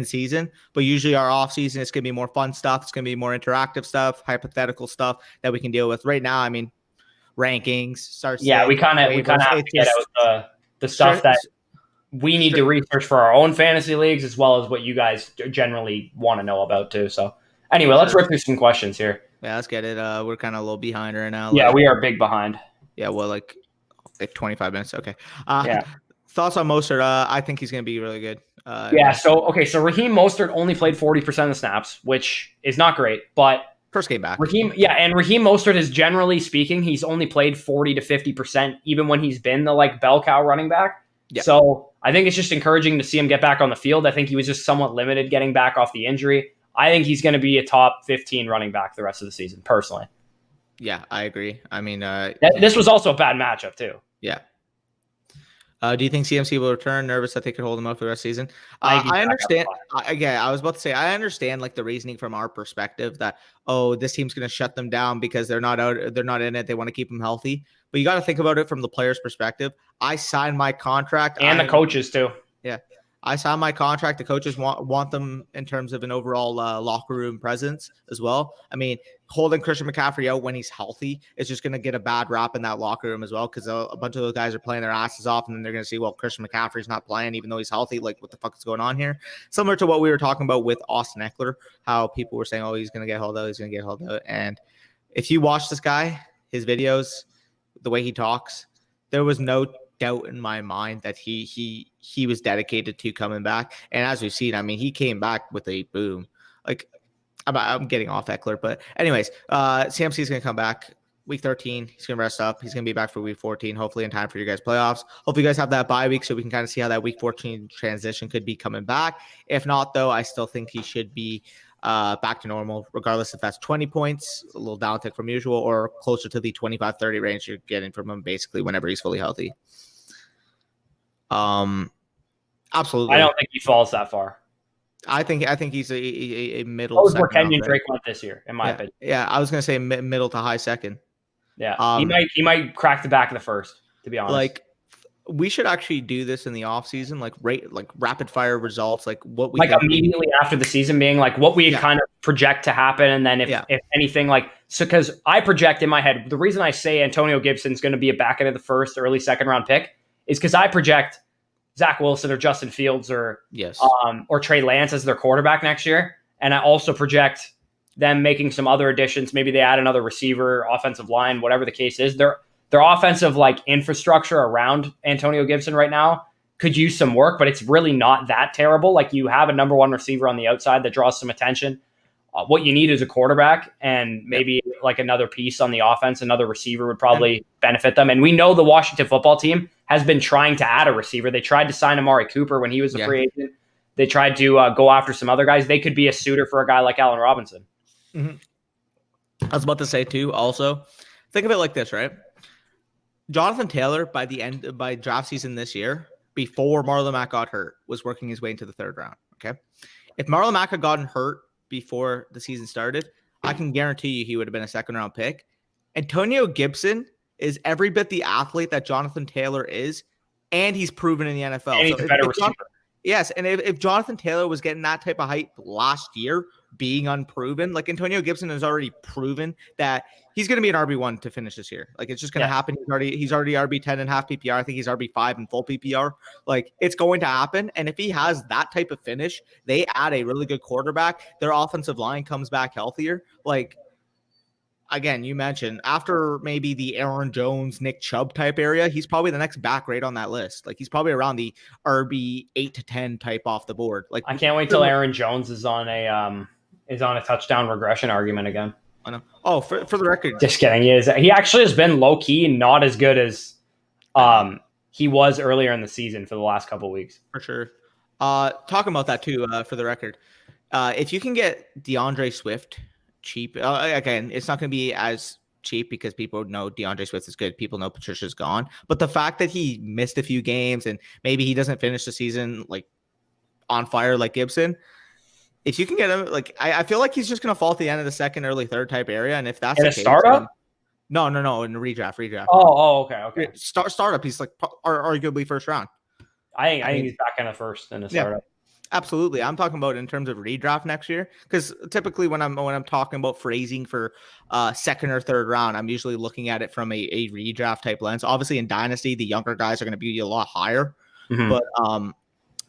season. But usually our off season, it's going to be more fun stuff. It's going to be more interactive stuff, hypothetical stuff that we can deal with. Right now, I mean, rankings starts. Yeah, we kind of have to get out the stuff that we need to research for our own fantasy leagues, as well as what you guys generally want to know about too. So anyway, let's rip through some questions here. Yeah, let's get it. We're kind of a little behind right now. Yeah, we are big behind. Yeah, well, like 25 minutes. Okay. Thoughts on Mostert? I think he's going to be really good. So Raheem Mostert only played 40% of the snaps, which is not great, but first game back. Raheem Mostert is, generally speaking, he's only played 40 to 50%, even when he's been the like bell cow running back. Yeah. So I think it's just encouraging to see him get back on the field. I think he was just somewhat limited getting back off the injury. I think he's going to be a top 15 running back the rest of the season, personally. Yeah, I agree. I mean, this was also a bad matchup too. Yeah. Do you think CMC will return? Nervous that they could hold him up for the rest of the season? I understand. I was about to say, I understand like the reasoning from our perspective that, this team's going to shut them down because they're not in it. They want to keep them healthy. But you got to think about it from the player's perspective. I signed my contract. And the coaches too. Yeah. I signed my contract. The coaches want them in terms of an overall locker room presence as well. I mean, holding Christian McCaffrey out when he's healthy is just going to get a bad rap in that locker room as well, because a bunch of those guys are playing their asses off, and then they're going to see, well, Christian McCaffrey's not playing even though he's healthy. Like, what the fuck is going on here? Similar to what we were talking about with Austin Ekeler, how people were saying, he's going to get held out, And if you watch this guy, his videos, the way he talks, there was no doubt in my mind that he was dedicated to coming back. And as we've seen, I mean, he came back with a boom. Like, I'm getting off Ekeler, but anyways, CMC is going to come back week 13. He's going to rest up. He's going to be back for week 14, hopefully in time for your guys' playoffs. Hopefully you guys have that bye week so we can kind of see how that week 14 transition could be coming back. If not, though, I still think he should be back to normal, regardless if that's 20 points, a little downtick from usual, or closer to the 25-30 range you're getting from him basically whenever he's fully healthy. Absolutely. I don't think he falls that far. I think he's a middle. What was where Kenyon Drake went this year, in my opinion? Yeah, I was gonna say middle to high second. Yeah, he might crack the back of the first. To be honest, like we should actually do this in the off season, like rapid fire results, like what we immediately after the season, being like what we kind of project to happen, and then if anything, like because I project in my head, the reason I say Antonio Gibson's going to be a back end of the first, early second round pick is because I project Zach Wilson or Justin Fields or Trey Lance as their quarterback next year. And I also project them making some other additions. Maybe they add another receiver, offensive line, whatever the case is. Their offensive like infrastructure around Antonio Gibson right now could use some work, but it's really not that terrible. Like you have a number one receiver on the outside that draws some attention. What you need is a quarterback and maybe like another piece on the offense. Another receiver would probably benefit them. And we know the Washington football team has been trying to add a receiver. They tried to sign Amari Cooper when he was a free agent. They tried to go after some other guys. They could be a suitor for a guy like Allen Robinson. Mm-hmm. I was about to say too, also, think of it like this, right? Jonathan Taylor, by draft season this year, before Marlon Mack got hurt, was working his way into the third round. Okay. If Marlon Mack had gotten hurt before the season started, I can guarantee you he would have been a second round pick. Antonio Gibson is every bit the athlete that Jonathan Taylor is, and he's proven in the NFL. And he's a better receiver. Yes, and if Jonathan Taylor was getting that type of hype last year, being unproven, like Antonio Gibson has already proven that he's going to be an RB1 to finish this year. Like it's just going to happen. He's already RB10 and half PPR. I think he's RB5 and full PPR. Like it's going to happen. And if he has that type of finish, they add a really good quarterback. Their offensive line comes back healthier. Like again, you mentioned after maybe the Aaron Jones, Nick Chubb type area, he's probably the next back right on that list. Like he's probably around the RB 8 to 10 type off the board. Like I can't wait till Aaron Jones is on a touchdown regression argument again. I know. Oh, for the record, Just kidding. He actually has been low key, not as good as he was earlier in the season for the last couple of weeks. For sure. Talking about that too. For the record, if you can get DeAndre Swift cheap, again, it's not going to be as cheap because people know DeAndre Swift is good. People know Patricia's gone, but the fact that he missed a few games and maybe he doesn't finish the season like on fire like Gibson. If you can get him, like I feel like he's just going to fall at the end of the second, early third type area, and if that's in the a case, startup. No, in the redraft. Okay. Startup. He's like arguably first round. I think he's back in the first in a startup. Absolutely. I'm talking about in terms of redraft next year, because typically when I'm talking about phrasing for second or third round, I'm usually looking at it from a redraft type lens. Obviously, in Dynasty, the younger guys are going to be a lot higher, but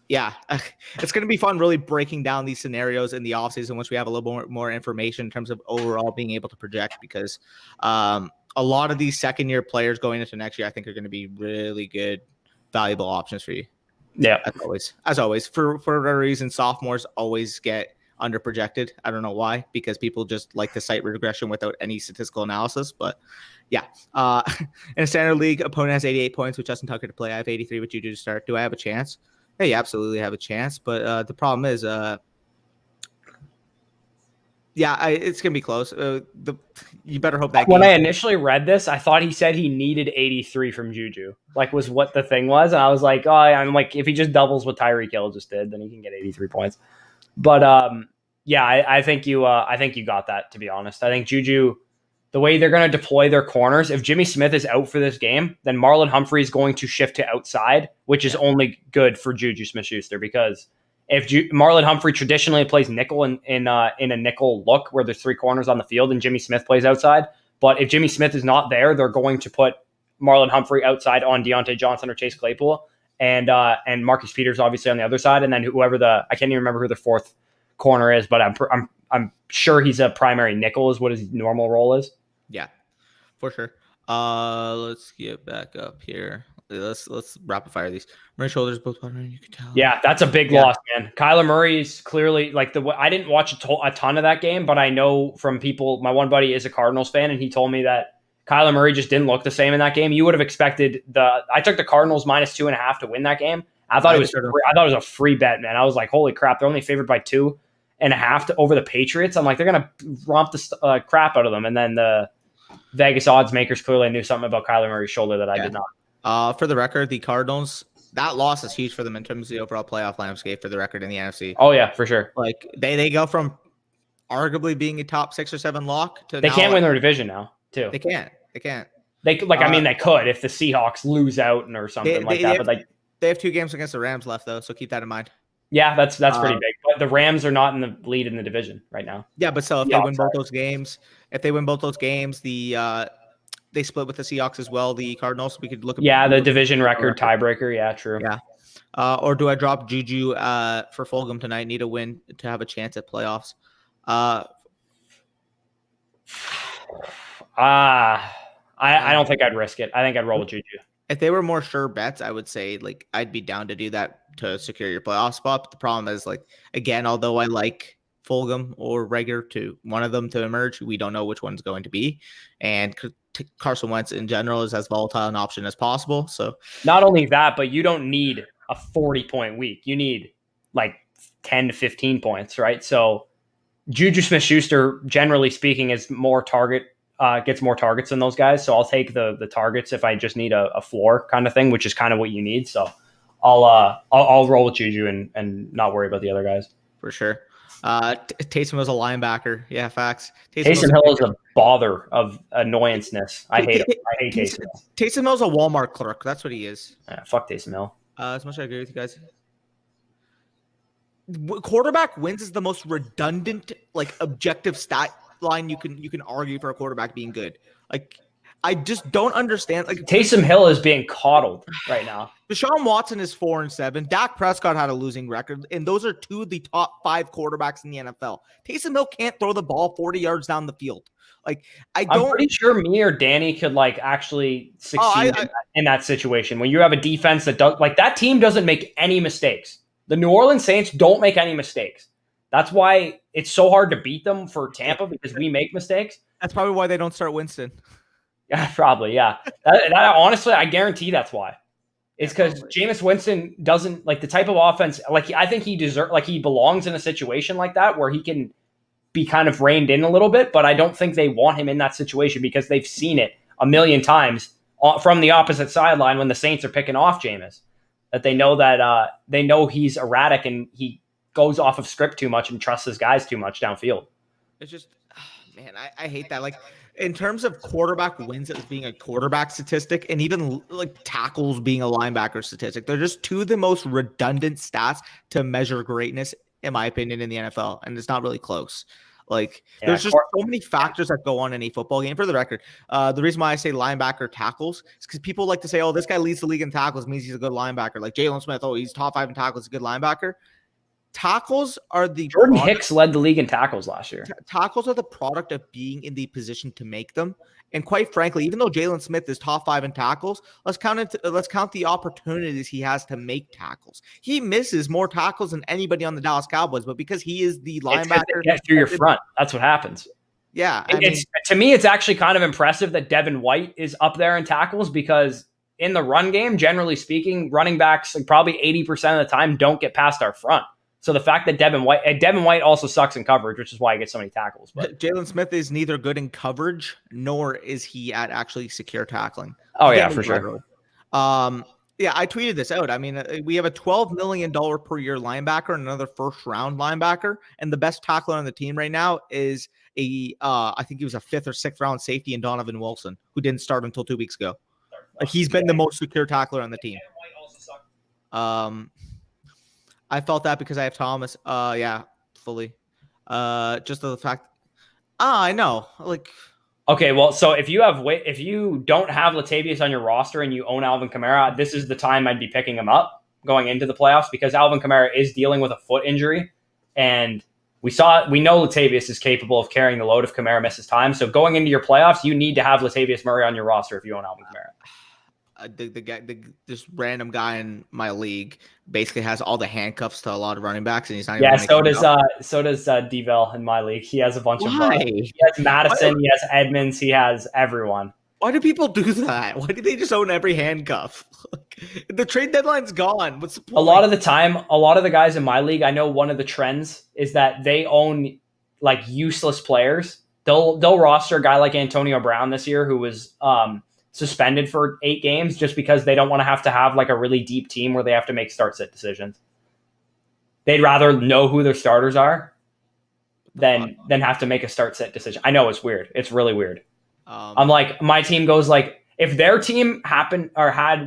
yeah, it's going to be fun really breaking down these scenarios in the offseason once we have a little more information in terms of overall being able to project, because a lot of these second-year players going into next year, I think, are going to be really good, valuable options for you. Yeah. As always, for whatever reason, sophomores always get underprojected. I don't know why, because people just like to cite regression without any statistical analysis. But yeah, in a standard league, opponent has 88 points with Justin Tucker to play. I have 83 with Juju to start. Do I have a chance? Hey, you absolutely have a chance. But the problem is, it's gonna be close. You better hope that. When I initially read this, I thought he said he needed 83 from Juju. Like, was what the thing was, and I was like, I'm like, if he just doubles what Tyreek Hill just did, then he can get 83 points. But I think you got that. To be honest, I think Juju, the way they're going to deploy their corners, if Jimmy Smith is out for this game, then Marlon Humphrey is going to shift to outside, which is only good for Juju Smith-Schuster, because if Marlon Humphrey traditionally plays nickel in a nickel look where there's three corners on the field and Jimmy Smith plays outside, but if Jimmy Smith is not there, they're going to put Marlon Humphrey outside on Deontay Johnson or Chase Claypool, and Marcus Peters obviously on the other side, and then whoever I can't even remember who the fourth corner is, but I'm sure he's a primary nickel is what his normal role is. Yeah, for sure. Let's get back up here. Let's rapid fire these. Murray shoulders both wondering, you can tell. Yeah, that's a big loss, man. Kyler Murray's clearly like I didn't watch a ton of that game, but I know from people. My one buddy is a Cardinals fan, and he told me that Kyler Murray just didn't look the same in that game. You would have expected I took the Cardinals -2.5 to win that game. I thought it was a free bet, man. I was like, holy crap, they're only favored by 2.5 over the Patriots. I'm like, they're gonna romp the crap out of them, and then the Vegas odds makers clearly knew something about Kyler Murray's shoulder that I did not. For the record, the Cardinals, that loss is huge for them in terms of the overall playoff landscape, for the record, in the NFC. Oh yeah, for sure. Like they go from arguably being a top 6 or 7 lock to they can't win their division now too. They can't. They could if the Seahawks lose out or something that. But they have 2 games against the Rams left though, so keep that in mind. Yeah, that's pretty big. But the Rams are not in the lead in the division right now. Yeah, but so if they win both those games, they split with the Seahawks as well. The Cardinals, we could look at the division record tiebreaker. Yeah, true. Yeah. Or do I drop Juju for Fulgham tonight? Need a win to have a chance at playoffs. I don't think I'd risk it. I think I'd roll with Juju. If they were more sure bets, I would say like I'd be down to do that to secure your playoff spot. But the problem is, like, again, although I like Fulgham or Reagor to one of them to emerge, we don't know which one's going to be. And Carson Wentz in general is as volatile an option as possible. So not only that, but you don't need a 40-point week. You need like 10 to 15 points, right? So Juju Smith-Schuster, generally speaking, is more gets more targets than those guys. So I'll take the targets if I just need a floor kind of thing, which is kind of what you need. So I'll roll with Juju and not worry about the other guys. For sure. Taysom was a linebacker. Yeah, facts. Taysom Hill is a bother of annoyanceness. I hate him. I hate Taysom. Taysom Hill's a Walmart clerk. That's what he is. Yeah, fuck Taysom Hill. As much as I agree with you guys. Quarterback wins is the most redundant, like, objective stat line you can argue for a quarterback being good. Like, I just don't understand. Like, Taysom Hill is being coddled right now. Deshaun Watson is 4-7. Dak Prescott had a losing record, and those are 2 of the top 5 quarterbacks in the NFL. Taysom Hill can't throw the ball 40 yards down the field. Like, I'm pretty sure me or Danny could like actually succeed in that situation when you have a defense that does like that team doesn't make any mistakes. The New Orleans Saints don't make any mistakes. That's why it's so hard to beat them for Tampa because we make mistakes. That's probably why they don't start Winston. Yeah, probably. Yeah. That honestly, I guarantee that's why. It's because Jameis Winston doesn't like the type of offense. Like I think he belongs in a situation like that where he can be kind of reined in a little bit. But I don't think they want him in that situation because they've seen it a million times from the opposite sideline when the Saints are picking off Jameis. That they know he's erratic and he goes off of script too much and trusts his guys too much downfield. It's just, man, I hate that. Like in terms of quarterback wins as being a quarterback statistic, and even like tackles being a linebacker statistic, they're just two of the most redundant stats to measure greatness, in my opinion, in the NFL, and it's not really close. Like there's just so many factors that go on in a football game. For the record, the reason why I say linebacker tackles is because people like to say, "Oh, this guy leads the league in tackles, means he's a good linebacker." Like Jalen Smith, oh, he's top 5 in tackles, a good linebacker. Tackles are the Jordan Hicks led the league in tackles last year. Tackles are the product of being in the position to make them. And quite frankly, even though Jalen Smith is top 5 in tackles, let's count the opportunities he has to make tackles. He misses more tackles than anybody on the Dallas Cowboys, but because he is the linebacker, get through your front. That's what happens. Yeah, to me, it's actually kind of impressive that Devin White is up there in tackles because in the run game, generally speaking, running backs like probably 80% of the time don't get past our front. So the fact that Devin White also sucks in coverage, which is why he gets so many tackles. But Jalen Smith is neither good in coverage nor is he at actually secure tackling. Oh yeah, for sure. Yeah, I tweeted this out. I mean, we have a $12 million per year linebacker and another first round linebacker, and the best tackler on the team right now is I think he was a 5th or 6th round safety in Donovan Wilson, who didn't start until 2 weeks ago. Like he's been the most secure tackler on the team. I felt that because I have Thomas. Yeah, fully. Just the fact. I know. Like. Okay, well, so if you don't have Latavius on your roster and you own Alvin Kamara, this is the time I'd be picking him up going into the playoffs because Alvin Kamara is dealing with a foot injury, and we know Latavius is capable of carrying the load if Kamara misses time. So going into your playoffs, you need to have Latavius Murray on your roster if you own Alvin Kamara. This random guy in my league basically has all the handcuffs to a lot of running backs, and he's not. Yeah, so does Devell in my league. He has a bunch of. He has Madison. He has Edmonds. He has everyone. Why do people do that? Why do they just own every handcuff? The trade deadline's gone. What's the point? A lot of the time, a lot of the guys in my league, I know one of the trends is that they own like useless players. They'll roster a guy like Antonio Brown this year who was suspended for 8 games just because they don't want to have like a really deep team where they have to make start-sit decisions. They'd rather know who their starters are than have to make a start-sit decision. I know it's weird. It's really weird. I'm like, my team goes like, if their team had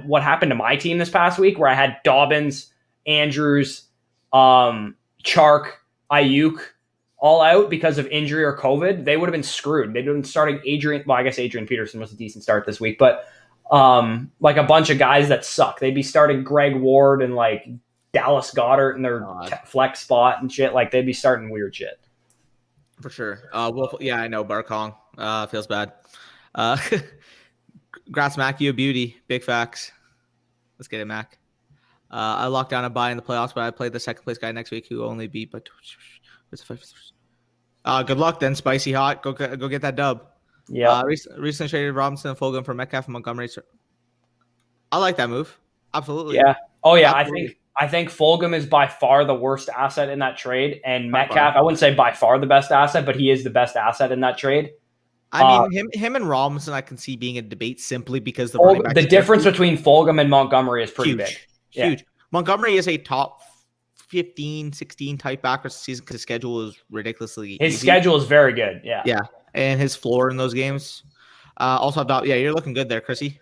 what happened to my team this past week where I had Dobbins, Andrews, Chark, Ayuk, all out because of injury or COVID, they would have been screwed. They'd been starting Adrian. Well, I guess Adrian Peterson was a decent start this week, but like a bunch of guys that suck. They'd be starting Greg Ward and like Dallas Goedert in their flex spot and shit. Like they'd be starting weird shit. For sure. Yeah, I know. Barkong feels bad. Congrats, Mac. You a beauty. Big facts. Let's get it, Mac. I locked down a bye in the playoffs, but I played the second place guy next week who only beat by. Good luck then, Spicy Hot. Go get that dub. Yeah. Recently traded Robinson and Fulgham for Metcalf and Montgomery. I like that move. Absolutely. Yeah. Oh yeah. Absolutely. I think Fulgham is by far the worst asset in that trade, and Metcalf, I wouldn't say by far the best asset, but he is the best asset in that trade. I mean, him and Robinson, I can see being a debate simply because the difference between Fulgham and Montgomery is pretty big. Huge. Montgomery is a top 15, 16 type back this season because his schedule is ridiculously His easy. schedule is very good. Yeah. Yeah. And his floor in those games. Also, you're looking good there, Chrissy.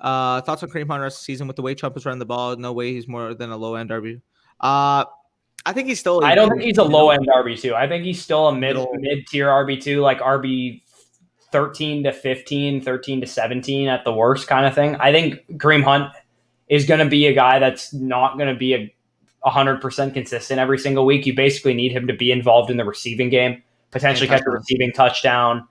Thoughts on Kareem Hunt rest of the season with the way Trump is running the ball? No way he's more than a low end RB. I think he's still. I don't think he's a low end RB2. I think he's still a mid tier RB2, like RB 13 to 15, 13 to 17 at the worst kind of thing. I think Kareem Hunt is going to be a guy that's not going to be 100% consistent every single week. You basically need him to be involved in the receiving game, potentially catch a receiving touchdown.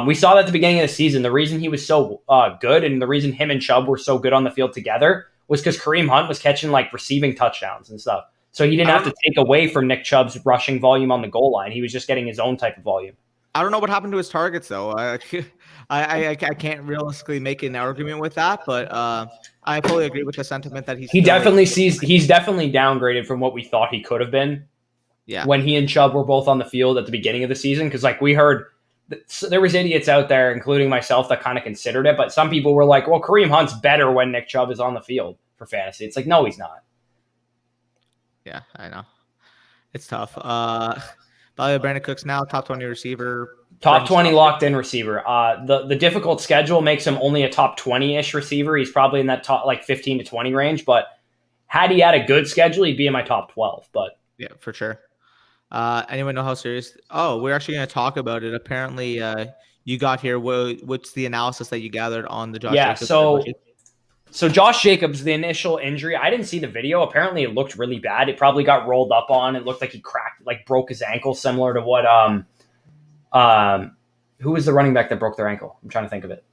We saw that at the beginning of the season. The reason he was so good and the reason him and Chubb were so good on the field together was because Kareem Hunt was catching like receiving touchdowns and stuff. So he didn't have to take away from Nick Chubb's rushing volume on the goal line. He was just getting his own type of volume. I don't know what happened to his targets though. I can't realistically make an argument with that, but I fully agree with the sentiment that he's definitely downgraded from what we thought he could have been. Yeah. When he and Chubb were both on the field at the beginning of the season, because we heard there was idiots out there, including myself, that kind of considered it, but some people were like, "Well, Kareem Hunt's better when Nick Chubb is on the field for fantasy." It's like, no, he's not. Yeah, I know. It's tough. Brandon Cooks now top 20 receiver. Top 20 locked in receiver. The difficult schedule makes him only a top 20-ish receiver. He's probably in that top 15 to 20 range, but had he had a good schedule, he'd be in my top 12. But yeah, for sure. Anyone know how serious? Oh, we're actually going to talk about it. Apparently, you got here. What's the analysis that you gathered on the Josh Jacobs? So Josh Jacobs, the initial injury, I didn't see the video. Apparently, it looked really bad. It probably got rolled up on. It looked like he broke his ankle, similar to what who was the running back that broke their ankle? I'm trying to think of it.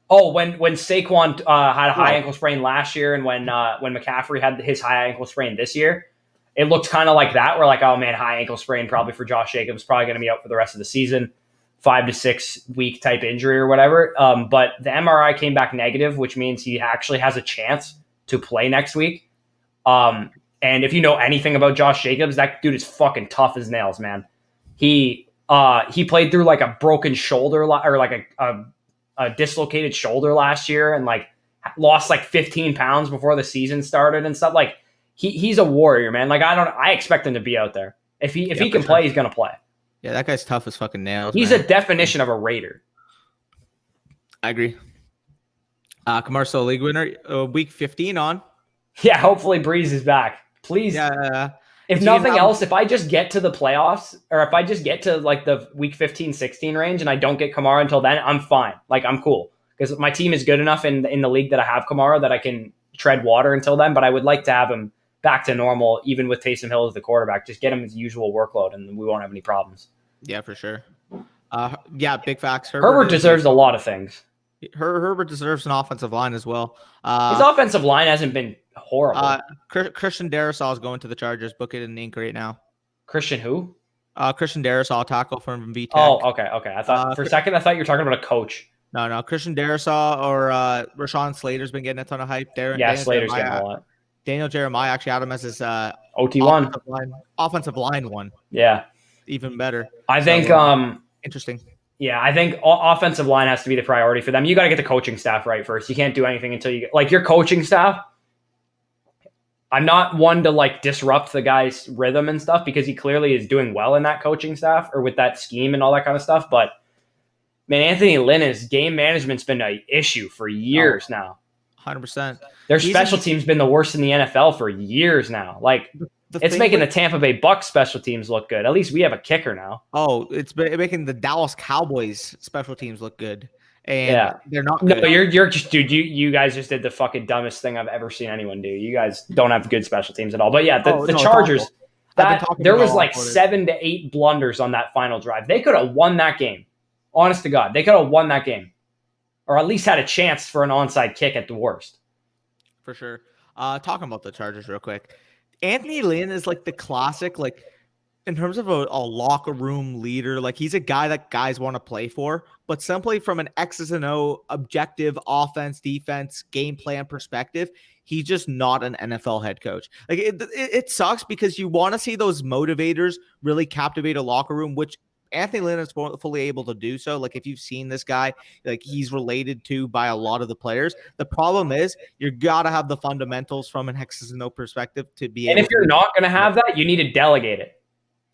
Oh, when Saquon had a high ankle sprain last year, and when McCaffrey had his high ankle sprain this year, it looked kind of like that. We're like, oh man, high ankle sprain probably for Josh Jacobs, probably going to be out for the rest of the season, 5 to 6 week type injury or whatever. But the MRI came back negative, which means he actually has a chance to play next week. And if you know anything about Josh Jacobs, that dude is fucking tough as nails, man. He played through like a broken shoulder or like a dislocated shoulder last year, and like lost like 15 pounds before the season started and stuff. Like he's a warrior, man. Like I expect him to be out there. If he can play, he's gonna play. Yeah, that guy's tough as fucking nails. He's a definition of a Raider. I agree. Kamara still a league winner. Week 15 on. Yeah, hopefully Breeze is back. Please. Yeah. If nothing else, if I just get to the playoffs, or if I just get to like the week 15, 16 range and I don't get Kamara until then, I'm fine. Like I'm cool. Because my team is good enough in the league that I have Kamara that I can tread water until then. But I would like to have him back to normal, even with Taysom Hill as the quarterback. Just get him his usual workload and we won't have any problems. Yeah, for sure. Yeah, big facts. Herbert deserves a lot of things. Herbert deserves an offensive line as well. His offensive line hasn't been horrible. Christian Darrisaw is going to the Chargers. Book it in ink right now. Christian who? Christian Darrisaw, tackle from VTech. Oh, okay. I thought for a second you were talking about a coach. No. Christian Darrisaw or Rashawn Slater's been getting a ton of hype. Slater's getting a lot. Daniel Jeremiah actually had him as his OT1 offensive line one. Yeah, even better. I think interesting. Yeah, I think offensive line has to be the priority for them. You got to get the coaching staff right first. You can't do anything until you get like your coaching staff. I'm not one to like disrupt the guy's rhythm and stuff because he clearly is doing well in that coaching staff or with that scheme and all that kind of stuff. But man, Anthony Lynn's game management's been an issue for years now. 100%. Their special team's been the worst in the NFL for years now. Like it's making the Tampa Bay Bucs special teams look good. At least we have a kicker now. Oh, it's making the Dallas Cowboys special teams look good. And they're not good. No, you're just, dude, you guys just did the fucking dumbest thing I've ever seen anyone do. You guys don't have good special teams at all. But yeah, the Chargers, there was like 7 to 8 blunders on that final drive. They could have won that game. Honest to God, they could have won that game. Or at least had a chance for an onside kick at the worst. For sure. Talking about the Chargers real quick. Anthony Lynn is like the classic, like in terms of a locker room leader, like he's a guy that guys want to play for, but simply from an X's and O objective offense, defense, game plan perspective, he's just not an NFL head coach. Like it sucks because you want to see those motivators really captivate a locker room, which Anthony Lynn is fully able to do so. Like if you've seen this guy, like he's related to by a lot of the players. The problem is you got to have the fundamentals from an X's and O perspective to be able. And if you're not going to have that, you need to delegate it.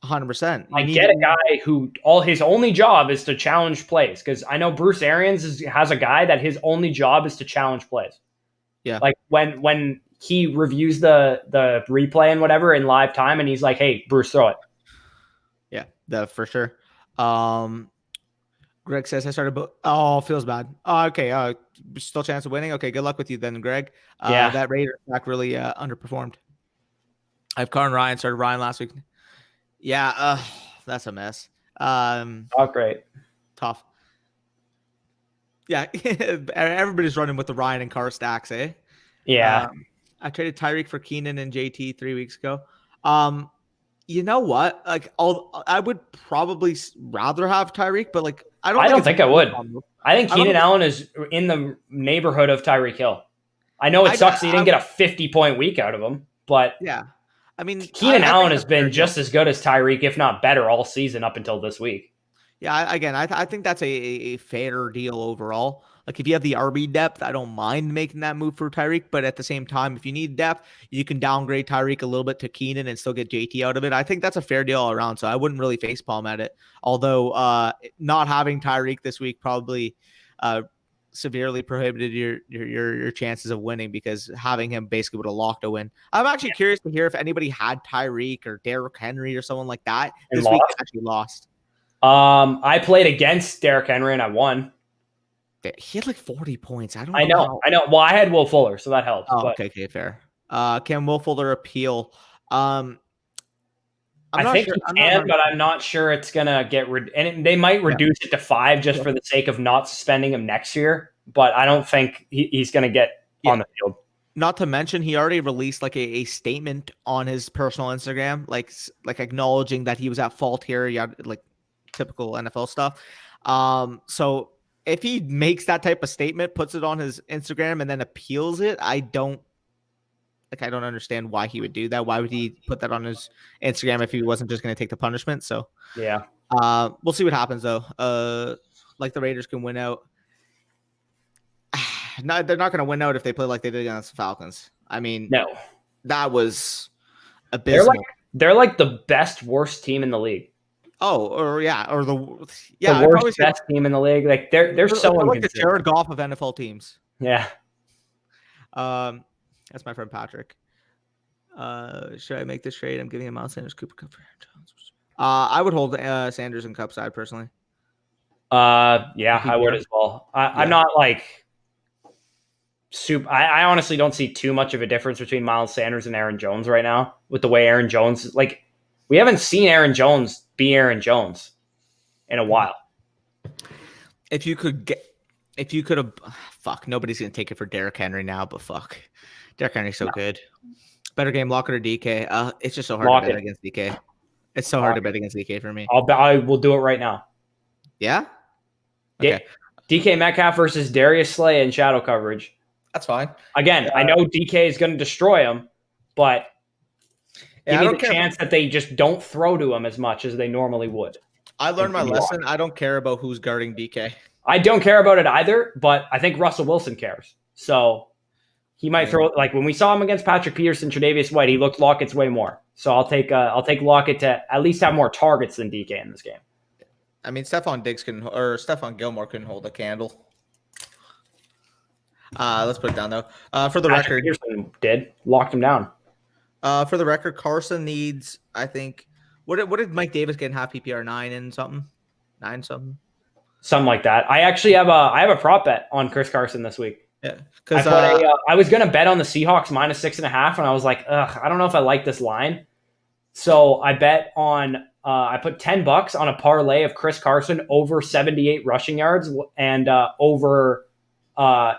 100%. Like get a guy who his only job is to challenge plays. Because I know Bruce Arians has a guy that his only job is to challenge plays. Yeah. Like when he reviews the replay and whatever in live time, and he's like, "Hey, Bruce, throw it." Yeah, for sure. Greg says I started. Feels bad. Okay. Still chance of winning. Okay, good luck with you then, Greg. That Raider attack really underperformed. I have Carr and Ryan. Started Ryan last week. Yeah, that's a mess. Great. Tough. Yeah, everybody's running with the Ryan and Carr stacks, eh? Yeah. I traded Tyreek for Keenan and JT 3 weeks ago. You know what? Like, I would probably rather have Tyreek, but like, I don't think I would. I think Keenan Allen is in the neighborhood of Tyreek Hill. I know it sucks that you didn't get a 50-point week out of him, but yeah, I mean, Keenan Allen has been just as good as Tyreek, if not better, all season up until this week. Yeah, I think that's a fair deal overall. Like, if you have the RB depth, I don't mind making that move for Tyreek. But at the same time, if you need depth, you can downgrade Tyreek a little bit to Keenan and still get JT out of it. I think that's a fair deal all around. So I wouldn't really facepalm at it. Although not having Tyreek this week probably severely prohibited your chances of winning, because having him basically would have locked a win. I'm actually curious to hear if anybody had Tyreek or Derrick Henry or someone like that this week and actually lost. I played against Derrick Henry and I won. He had like 40 points. I know. Well, I had Will Fuller, so that helps. Oh, okay, fair. Can Will Fuller appeal? I think he can, but I'm not sure it's gonna get and they might reduce it to 5 just for the sake of not suspending him next year. But I don't think he's gonna get on the field. Not to mention, he already released like a statement on his personal Instagram, like acknowledging that he was at fault here. Yeah, like typical NFL stuff. So if he makes that type of statement, puts it on his Instagram, and then appeals it, I don't understand why he would do that. Why would he put that on his Instagram if he wasn't just going to take the punishment? So yeah, we'll see what happens though. Like, the Raiders can win out. No, they're not going to win out if they play like they did against the Falcons. I mean, no, that was abysmal. They're like the worst team in the league. The worst best team in the league. Like they're so like the Jared Goff of NFL teams. Yeah. That's my friend Patrick. Should I make this trade? I'm giving him Miles Sanders, Cooper Kupp for Aaron Jones. I would hold Sanders and Kupp side personally. Yeah, I would as well. I'm not like super. I honestly don't see too much of a difference between Miles Sanders and Aaron Jones right now with the way Aaron Jones, like, we haven't seen Aaron Jones be Aaron Jones in a while. If you could have, nobody's going to take it for Derrick Henry now, but Derrick Henry's so good. Better game, Lockett or DK? It's just so hard to bet against DK. It's so hard to bet against DK for me. I will do it right now. Yeah? Okay. DK Metcalf versus Darius Slay in shadow coverage. That's fine. Again, I know DK is going to destroy him, but give me the chance that they just don't throw to him as much as they normally would. I learned my lesson. I don't care about who's guarding DK. I don't care about it either, but I think Russell Wilson cares. So he might throw, like when we saw him against Patrick Peterson, Tre'Davious White, he looked Lockett's way more. So I'll take Lockett to at least have more targets than DK in this game. I mean, Stephon Gilmore couldn't hold a candle. Let's put it down though. For the record, Peterson locked him down. For the record, Carson needs, I think, what did Mike Davis get in half PPR? 9 something, something like that. I actually have a prop bet on Chris Carson this week. Yeah, because I was gonna bet on the Seahawks -6.5, and I was like, I don't know if I like this line. So I bet on I put $10 on a parlay of Chris Carson over 78 rushing yards and over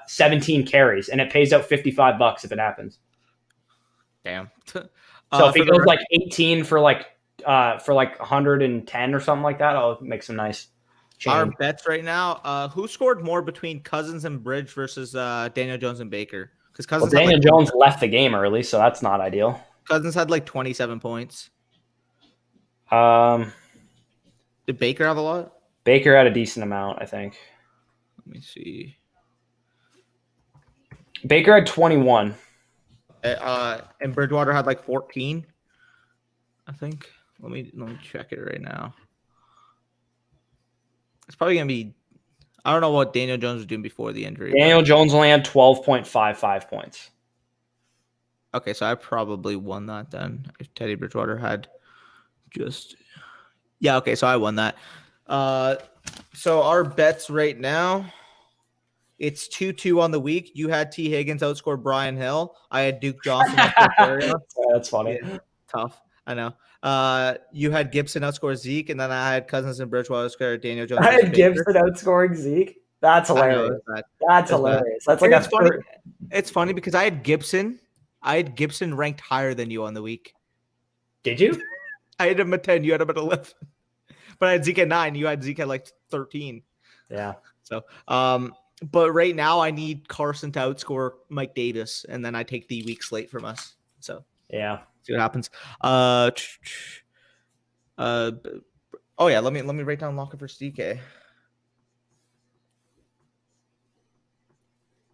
17 carries, and it pays out $55 if it happens. Damn. So if he goes like 18 for like 110 or something like that, I'll make some nice change. Our bets right now, who scored more between Cousins and Bridge versus Daniel Jones and Baker? Because Daniel Jones left the game early, so that's not ideal. Cousins had like 27 points. Did Baker have a lot? Baker had a decent amount, I think. Let me see. Baker had 21. And Bridgewater had like 14, I think. Let me check it right now. It's probably gonna be. I don't know what Daniel Jones was doing before the injury. Daniel Jones only had 12.55 points. Okay, so I probably won that then. If Teddy Bridgewater had just. Yeah. Okay, so I won that. So our bets right now. It's 2-2 on the week. You had T. Higgins outscore Brian Hill. I had Duke Johnson outscore That's funny. Yeah, tough. I know. You had Gibson outscore Zeke, and then I had Cousins and Bridgewater outscore Daniel Jones. I had Gibson outscoring Zeke. That's hilarious. That's hilarious. That's like funny. It's funny because I had Gibson I had Gibson ranked higher than you on the week. Did you? I had him at 10. You had him at 11. But I had Zeke at 9. You had Zeke at like 13. Yeah. So, but right now I need Carson to outscore Mike Davis, and then I take the week slate from us. So yeah, see what happens. Oh yeah, let me write down Locker versus DK.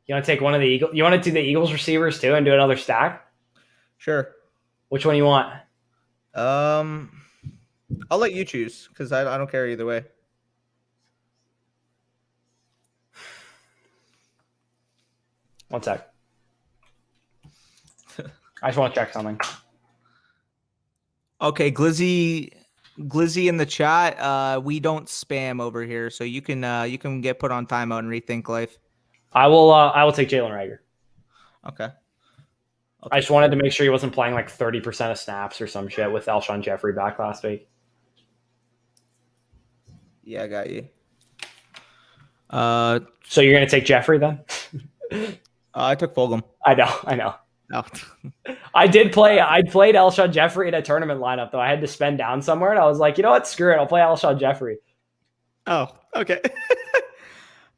You want to take one of the Eagles? You want to do the Eagles receivers too and do another stack? Sure. Which one you want? I'll let you choose because I don't care either way. One sec. I just want to check something. Okay, Glizzy in the chat. We don't spam over here, so you can get put on timeout and rethink life. I will take Jalen Reagor. Okay. I just wanted to make sure he wasn't playing like 30% of snaps or some shit with Alshon Jeffrey back last week. Yeah, I got you. So you're gonna take Jeffrey then? I took Fulgham. I know. No. I played Alshon Jeffrey in a tournament lineup though. I had to spend down somewhere, and I was like, you know what? Screw it. I'll play Alshon Jeffrey. Oh, okay.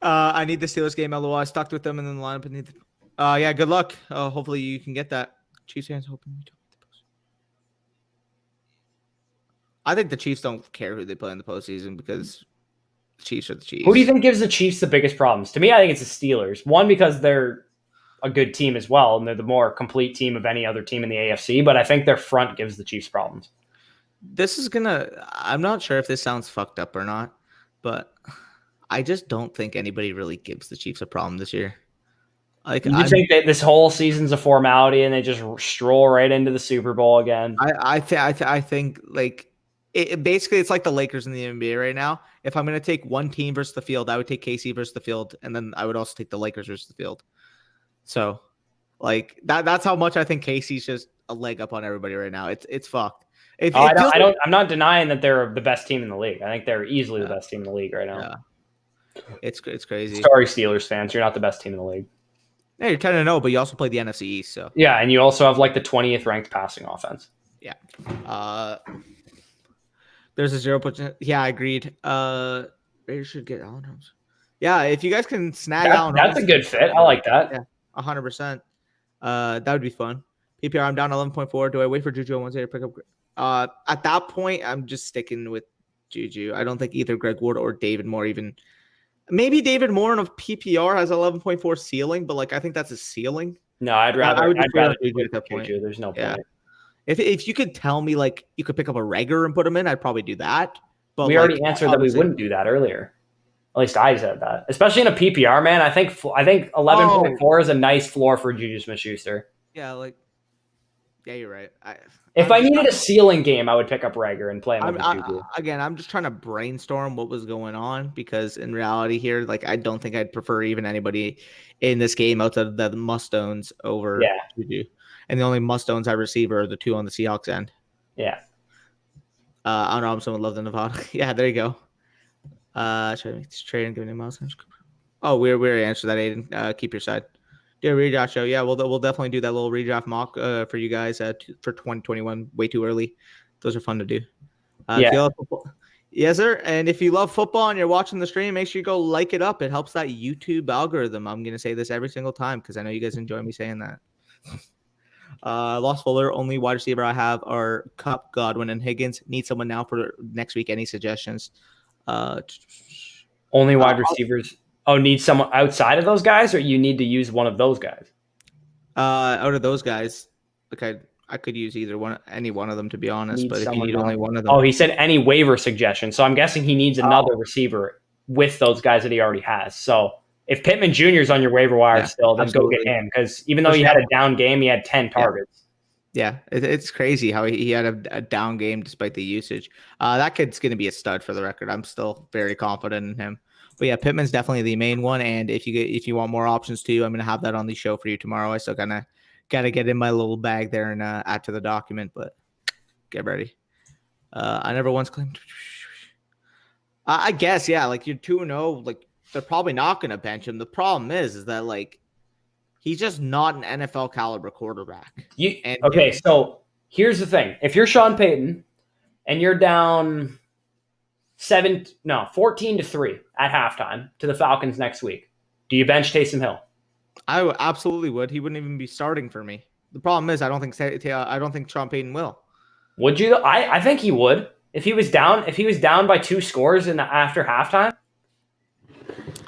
I need the Steelers game. LOL. I stuck with them and then the lineup. Yeah, good luck. Hopefully you can get that. Chiefs fans hoping we don't get the post. I think the Chiefs don't care who they play in the postseason because the Chiefs are the Chiefs. Who do you think gives the Chiefs the biggest problems? To me, I think it's the Steelers. One, because they're a good team as well, and they're the more complete team of any other team in the AFC, but I think their front gives the Chiefs problems. I'm not sure if this sounds fucked up or not, but I just don't think anybody really gives the Chiefs a problem this year. Like, you think that this whole season's a formality and they just stroll right into the Super Bowl again? I think like basically it's like the Lakers in the NBA right now. If I'm going to take one team versus the field, I would take KC versus the field, and then I would also take the Lakers versus the field. So, like that's how much I think KC's just a leg up on everybody right now. It's fucked. I'm not denying that they're the best team in the league. I think they're easily the best team in the league right now. Yeah. It's crazy. Sorry, Steelers fans, you're not the best team in the league. Yeah, you're 10-0, but you also play the NFC East, so yeah, and you also have like the 20th ranked passing offense. Yeah. There's a 0%. Yeah, I agreed. Raiders should get Allen Holmes. Yeah, if you guys can snag Allen Holmes, that's a good fit. I like that. Yeah, 100%. That would be fun. PPR, I'm down 11.4. Do I wait for Juju on Wednesday to pick up? At that point, I'm just sticking with Juju. I don't think either Greg Ward or David Moore even. Maybe David Moore in a PPR has 11.4 ceiling, but like I think that's a ceiling. No, I'd rather Juju at that point. Juju. There's no point. If you could tell me like you could pick up a Reagor and put him in, I'd probably do that. But we already answered that we wouldn't do that earlier. At least I said that, especially in a PPR, man. I think 11.4 is a nice floor for Juju Smith-Schuster. Yeah, you're right. If I needed a ceiling game, I would pick up Reagor and play him over Juju. Again, I'm just trying to brainstorm what was going on because in reality here, like I don't think I'd prefer even anybody in this game outside of the must-owns over Juju. And the only must-owns I receive are the two on the Seahawks end. Yeah. I don't know. Someone loved the Nevada. Yeah, there you go. Try to make this trade and give me milestones. Oh, we already answered that, Aiden. Keep your side. Do a redraft show. Yeah, we'll definitely do that little redraft mock for you guys for 2021. Way too early. Those are fun to do. If you love football, yes, sir. And if you love football and you're watching the stream, make sure you go like it up. It helps that YouTube algorithm. I'm gonna say this every single time because I know you guys enjoy me saying that. Lost Fuller, only wide receiver I have are Kupp, Godwin, and Higgins. Need someone now for next week. Any suggestions? Only wide receivers. Oh, need someone outside of those guys, or you need to use one of those guys? Out of those guys, okay, I could use any one of them to be honest. But if you need only one of them, he said any waiver suggestion. So I'm guessing he needs another receiver with those guys that he already has. So if Pittman Jr. is on your waiver wire still, then go get him because even though he had a down game, he had 10 targets. Yeah, it's crazy how he had a down game despite the usage. That kid's going to be a stud for the record. I'm still very confident in him. But yeah, Pittman's definitely the main one. And if you want more options too, I'm going to have that on the show for you tomorrow. I still gotta get in my little bag there and add to the document. But get ready. I never once claimed. I guess like you're 2-0. Like they're probably not going to bench him. The problem is that like He's just not an NFL caliber quarterback. So here's the thing. If you're Sean Payton and you're down 14-3 at halftime to the Falcons next week, do you bench Taysom Hill? I absolutely would. He wouldn't even be starting for me. The problem is I don't think Sean Payton will. Would you? I think he would. If he was down by 2 scores after halftime.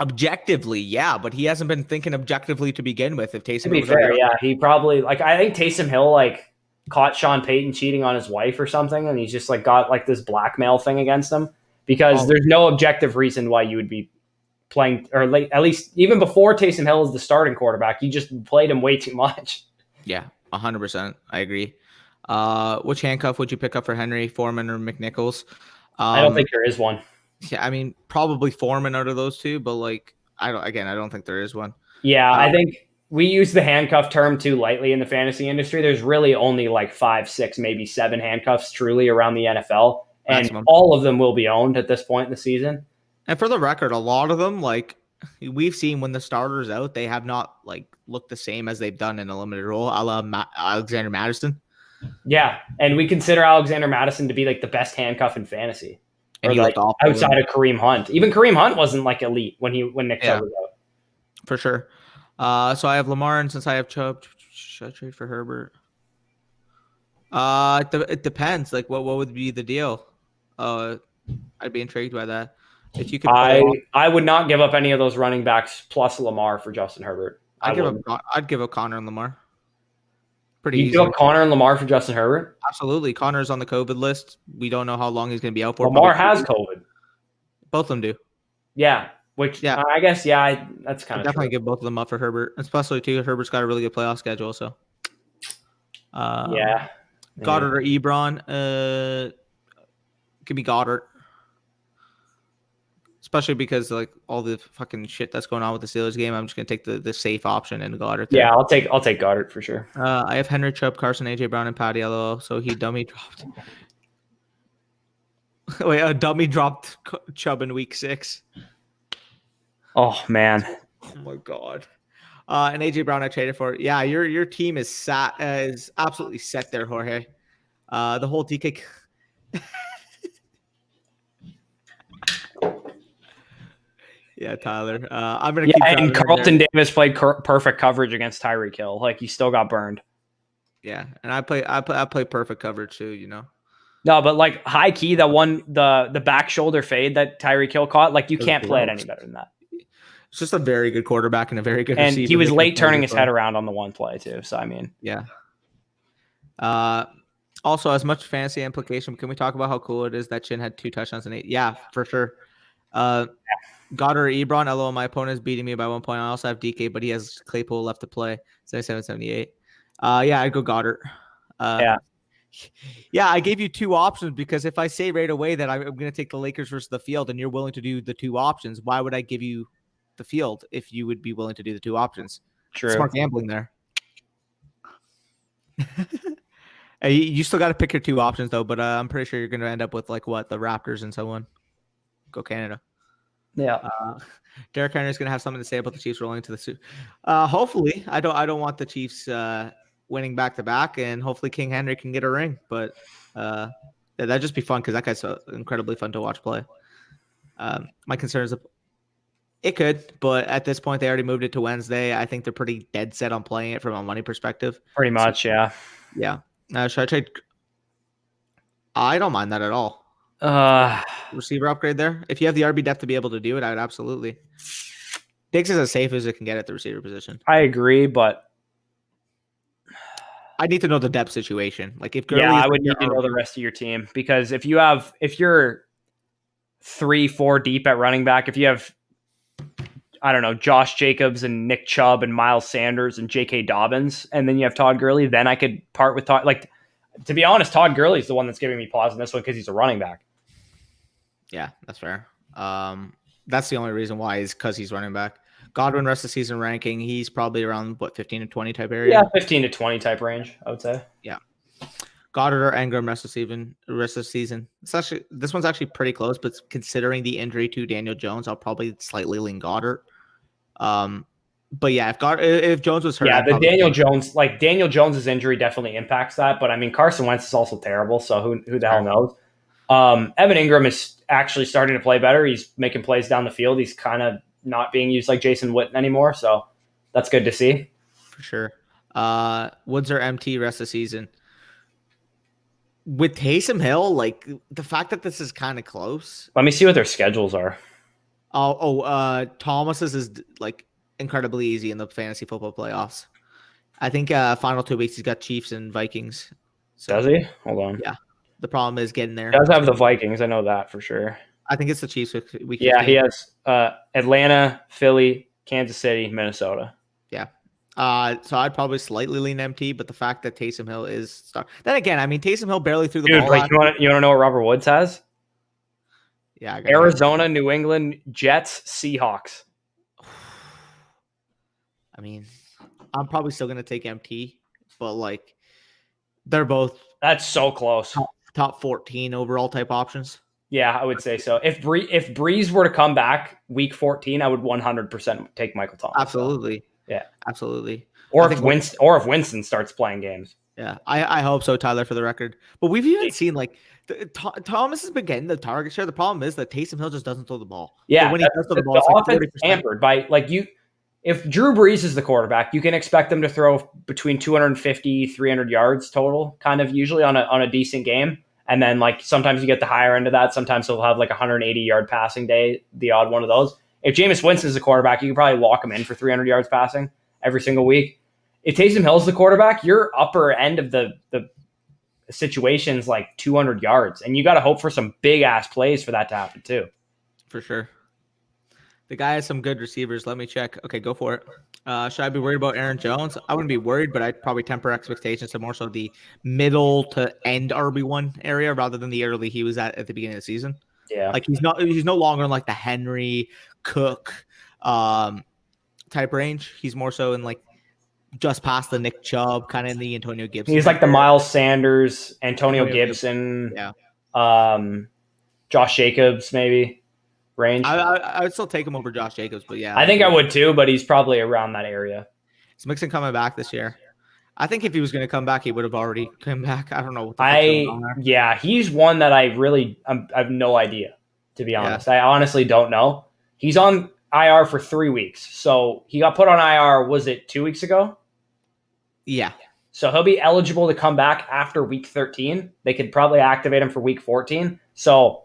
Objectively, yeah, but he hasn't been thinking objectively to begin with. If Taysom, to be fair, yeah, he probably I think Taysom Hill caught Sean Payton cheating on his wife or something, and he's just got this blackmail thing against him because there's no objective reason why you would be playing, or at least even before Taysom Hill is the starting quarterback, you just played him way too much. Yeah, 100%. I agree. Which handcuff would you pick up for Henry, Foreman, or McNichols? I don't think there is one. Yeah, I mean, probably Foreman out of those two, but I don't think there is one. Yeah, I think we use the handcuff term too lightly in the fantasy industry. There's really only 5, 6, maybe 7 handcuffs truly around the NFL, and maximum. All of them will be owned at this point in the season. And for the record, a lot of them, we've seen when the starter's out, they have not looked the same as they've done in a limited role, a la Alexander Madison. Yeah, and we consider Alexander Madison to be the best handcuff in fantasy. And he outside of Kareem Hunt. Even Kareem Hunt wasn't elite when Nick Chubb was out. For sure. So I have Lamar, and since I have Chubb, should I trade for Herbert? It depends. What would be the deal? I'd be intrigued by that. If you could, I would not give up any of those running backs plus Lamar for Justin Herbert. I'd give up Connor and Lamar. Pretty easy. You give up Connor and Lamar for Justin Herbert? Absolutely. Connor's on the COVID list. We don't know how long he's going to be out for. Lamar has COVID. Both of them do. Yeah. I guess, that's kind of definitely give both of them up for Herbert. Especially, too, Herbert's got a really good playoff schedule. So, yeah. Goddard or Ebron? Give me Goddard. Especially because all the fucking shit that's going on with the Steelers game, I'm just gonna take the safe option and Goddard. Yeah, I'll take Goddard for sure. I have Henry, Chubb, Carson, AJ Brown, and Patty LOL. So he dummy dropped. Wait, dummy dropped Chubb in week 6. Oh man. Oh my god. And AJ Brown I traded for. Yeah, your team is absolutely set there, Jorge. The whole DK. Yeah, Tyler. I'm gonna keep. And Carlton Davis played perfect coverage against Tyreek Hill. He still got burned. Yeah, and I play perfect coverage too. No, but high key, the back shoulder fade that Tyreek Hill caught, you can't play it any better than that. It's just a very good quarterback and a very good and receiver. He was late turning his head around on the one play too. So I mean, yeah. Also, as much fantasy implication, can we talk about how cool it is that Chin had 2 touchdowns and 8? Yeah, for sure. Goddard or Ebron, LO, my opponent is beating me by 1 point. I also have DK, but he has Claypool left to play. 77-78. Yeah, I'd go Goddard. Yeah, I gave you 2 options because if I say right away that I'm going to take the Lakers versus the field and you're willing to do the 2 options, why would I give you the field if you would be willing to do the 2 options? True. Smart gambling there. You still got to pick your 2 options though, but I'm pretty sure you're going to end up with the Raptors and so on. Go Canada. Yeah. Derek Henry is going to have something to say about the Chiefs rolling into the suit. Hopefully, I don't want the Chiefs winning back to back, and hopefully King Henry can get a ring. But that'd just be fun because that guy's so incredibly fun to watch play. My concern is it could, but at this point they already moved it to Wednesday. I think they're pretty dead set on playing it from a money perspective. Pretty much, yeah. Yeah. Should I trade? I don't mind that at all. Receiver upgrade there. If you have the RB depth to be able to do it, I would absolutely. Diggs is as safe as it can get at the receiver position. I agree, but I need to know the depth situation. If Gurley I would need to know the rest of your team because if you're 3-4 deep at running back, if you have Josh Jacobs and Nick Chubb and Miles Sanders and J.K. Dobbins, and then you have Todd Gurley, then I could part with Todd. To be honest, Todd Gurley is the one that's giving me pause in this one because he's a running back. Yeah, that's fair. That's the only reason why is because he's running back. Godwin rest of season ranking, he's probably around 15 to 20 type area. Yeah, 15 to 20 type range, I would say. Yeah. Goddard or Engram rest of season. This one's actually pretty close, but considering the injury to Daniel Jones, I'll probably slightly lean Goddard. But yeah, if Jones was hurt, Yeah, I'd the probably Daniel Jones's injury definitely impacts that. But I mean, Carson Wentz is also terrible, so who the hell knows? Evan Ingram is actually starting to play better. He's making plays down the field. He's kind of not being used like Jason Witten anymore, so that's good to see. For sure. Woods or MT rest of the season. With Taysom Hill, like the fact that this is kind of close. Let me see what their schedules are. Thomas's is like incredibly easy in the fantasy football playoffs. I think final 2 weeks he's got Chiefs and Vikings. So, does he? Hold on. Yeah. The problem is getting there. He does have the Vikings. I know that for sure. I think it's the Chiefs week 15. Yeah, he has Atlanta, Philly, Kansas City, Minnesota. Yeah. So I'd probably slightly lean MT, but the fact that Taysom Hill is stuck. Then again, I mean Taysom Hill barely threw the ball. Like, you want to know what Robert Woods has? Yeah, Arizona, New England, Jets, Seahawks. I mean, I'm probably still gonna take MT, but like they're both that's so close. Top 14 overall type options. Yeah, I would say so. If Breeze were to come back week 14, I would 100% take Michael Thomas. Absolutely. So. Yeah, absolutely. Or if Winston starts playing games. Yeah, I hope so, Tyler, for the record. But we've even seen like Thomas has been getting the target share. The problem is that Taysom Hill just doesn't throw the ball. Yeah, so when he does throw the ball, the it's like offense is hampered by like you. If Drew Brees is the quarterback, you can expect them to throw between 250, 300 yards total, kind of usually on a decent game. And then like sometimes you get the higher end of that. Sometimes he'll have like a 180-yard passing day, the odd one of those. If Jameis Winston is the quarterback, you can probably lock him in for 300 yards passing every single week. If Taysom Hill's the quarterback, your upper end of the situation's like 200 yards. And you got to hope for some big-ass plays for that to happen too. For sure. The guy has some good receivers. Let me check. Okay, go for it. Should I be worried about Aaron Jones? I wouldn't be worried, but I'd probably temper expectations to more so the middle to end RB1 area rather than the early he was at the beginning of the season. Yeah. Like he's no longer in like the Henry, Cook type range. He's more so in like just past the Nick Chubb, kind of in the Antonio Gibson. He's like the Miles Sanders, Antonio Gibson, Josh Jacobs maybe range. I would still take him over Josh Jacobs, but yeah. I think I would too, but he's probably around that area. Is Mixon coming back this year? I think if he was going to come back, he would have already come back. I don't know. What he's one that I have no idea, to be honest. I honestly don't know. He's on IR for 3 weeks. So he got put on IR, was it 2 weeks ago? Yeah. So he'll be eligible to come back after week 13. They could probably activate him for week 14. So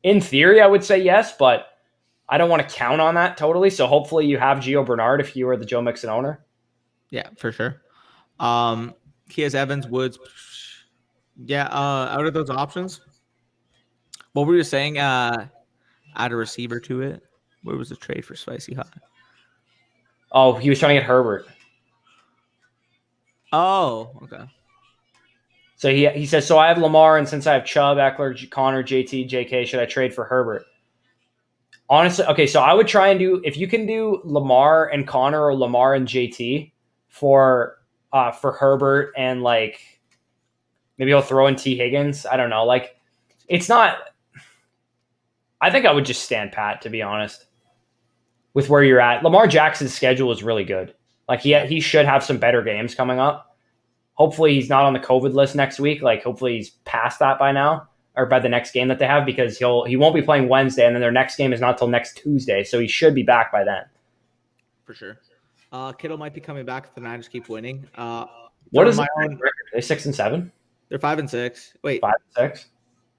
in theory, I would say yes, but I don't want to count on that totally. So hopefully you have Gio Bernard if you are the Joe Mixon owner. Yeah, for sure. He has Evans, Woods. Yeah, out of those options, what were you saying? Add a receiver to it. Where was the trade for Spicy Hot? Oh, he was trying to get Herbert. Oh, okay. So he says, so I have Lamar, and since I have Chubb, Ekeler, Connor, JT, JK, should I trade for Herbert? Honestly, okay, so I would try and do, if you can do Lamar and Connor or Lamar and JT for Herbert, and like maybe he'll throw in T. Higgins. I don't know. Like it's not, I think I would just stand pat, to be honest, with where you're at. Lamar Jackson's schedule is really good. Like he should have some better games coming up. Hopefully he's not on the COVID list next week. Like hopefully he's past that by now, or by the next game that they have, because he won't be playing Wednesday, and then their next game is not till next Tuesday. So he should be back by then. For sure. Kittle might be coming back if the Niners keep winning. What is my own record? Are they 6-7? They're 5-6. Wait, 5-6.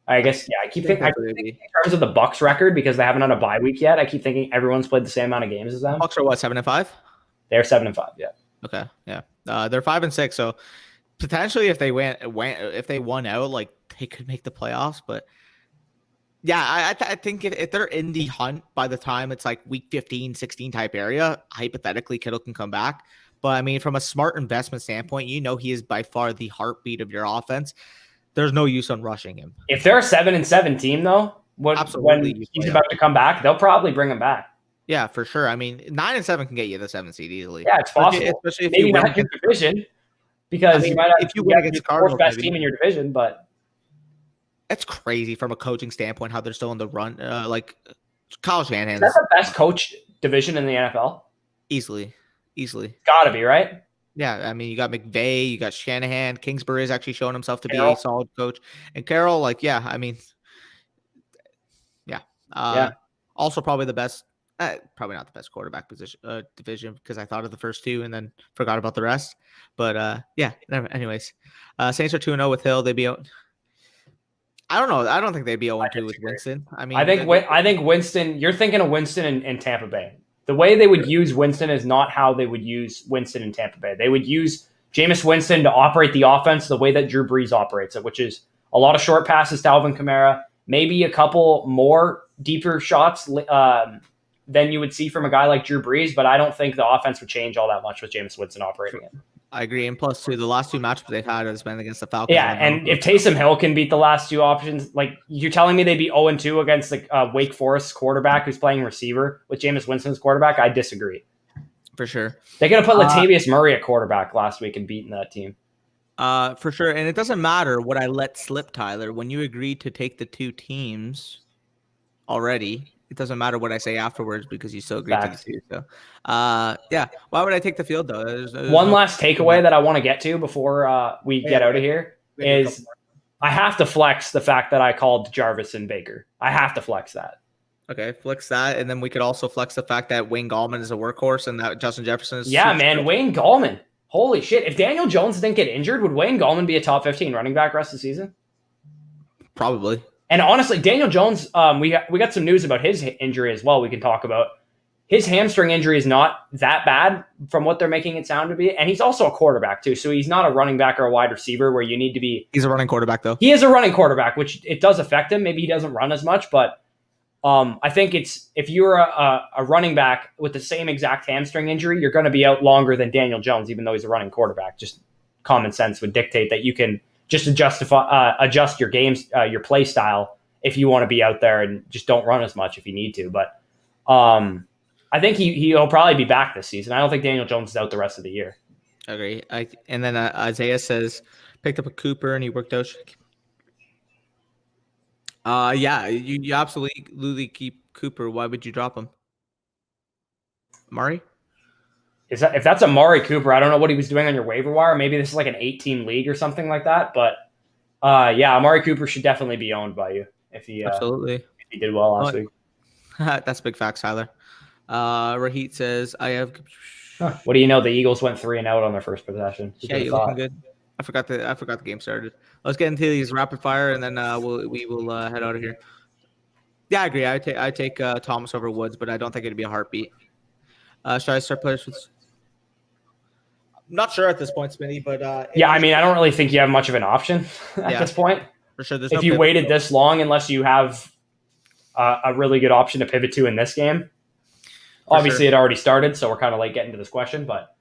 I guess I keep thinking in terms of the Bucs record, because they haven't had a bye week yet. I keep thinking everyone's played the same amount of games as them. Bucs are what, 7-5? They're 7-5. Yeah. Okay. Yeah. They're 5-6. So potentially, if they won out, like they could make the playoffs. But yeah, I think if they're in the hunt by the time it's like week 15, 16 type area, hypothetically Kittle can come back. But I mean, from a smart investment standpoint, he is by far the heartbeat of your offense. There's no use on rushing him. If they're a 7-7 team, though, when he's about to come back, they'll probably bring him back. Yeah, for sure. I mean, 9-7 can get you the 7th seed easily. Yeah, it's possible. Especially if maybe you win not your division, because you might have, if you win against the fourth best team in your division. But it's crazy from a coaching standpoint how they're still in the run. Like Kyle Shanahan. Is that the best coach division in the NFL? Easily. Gotta be, right? Yeah, I mean, you got McVay, you got Shanahan. Kingsbury is actually showing himself to be a Carroll. solid coach. And Carroll, like, yeah, I mean, yeah. Yeah. Also, probably the best, probably not the best quarterback position division because I thought of the first two and then forgot about the rest. But yeah, anyways, Saints are 2-0 with Hill. They'd be out. I don't know. I don't think they'd be 0-2 with Winston. I mean, I think Winston. You're thinking of Winston in Tampa Bay. The way they would use Winston is not how they would use Winston in Tampa Bay. They would use Jameis Winston to operate the offense the way that Drew Brees operates it, which is a lot of short passes to Alvin Kamara, maybe a couple more deeper shots than you would see from a guy like Drew Brees. But I don't think the offense would change all that much with Jameis Winston operating it. I agree. And plus, too, the last two matchups they've had has been against the Falcons. Yeah, and if Taysom Hill can beat the last two options, like you're telling me they'd be 0-2 against the Wake Forest quarterback who's playing receiver with Jameis Winston's quarterback, I disagree. For sure. They could have put Latavius Murray at quarterback last week and beaten that team. For sure. And it doesn't matter what I let slip, Tyler. When you agreed to take the two teams already, it doesn't matter what I say afterwards because you still agreed to the two. So, yeah. Why would I take the field, though? There's one last takeaway that I want to get to before we get out of here is I have to flex the fact that I called Jarvis and Baker. I have to flex that. Okay, flex that. And then we could also flex the fact that Wayne Gallman is a workhorse and that Justin Jefferson is. Yeah, man. Wayne Gallman. Holy shit. If Daniel Jones didn't get injured, would Wayne Gallman be a top 15 running back rest of the season? Probably. And honestly, Daniel Jones, we got some news about his injury as well we can talk about. His hamstring injury is not that bad from what they're making it sound to be. And he's also a quarterback, too. So he's not a running back or a wide receiver where you need to be. He's a running quarterback, though. He is a running quarterback, which it does affect him. Maybe he doesn't run as much. But I think it's if you're a running back with the same exact hamstring injury, you're going to be out longer than Daniel Jones, even though he's a running quarterback. Just common sense would dictate that you can just adjust your games, your play style if you want to be out there and just don't run as much if you need to. But I think he'll probably be back this season. I don't think Daniel Jones is out the rest of the year. I agree. And then Isaiah says picked up a Cooper and he worked out. Yeah, you absolutely keep Cooper. Why would you drop him? Murray? If that's Amari Cooper, I don't know what he was doing on your waiver wire. Maybe this is like an 8-team league or something like that. But yeah, Amari Cooper should definitely be owned by you if he absolutely if he did well last week. That's big facts, Tyler. Rahit says I have. What do you know? The Eagles went 3-0 on their first possession. Yeah, you're looking good. I forgot the game started. Let's get into these rapid fire and then we will head out of here. Yeah, I agree. I take Thomas over Woods, but I don't think it'd be a heartbeat. Should I start players with? I'm not sure at this point, Smitty, but yeah, I mean, I don't really think you have much of an option at this point. For sure, if you waited this long, unless you have a really good option to pivot to in this game. Obviously, it already started, so we're kind of late getting to this question. But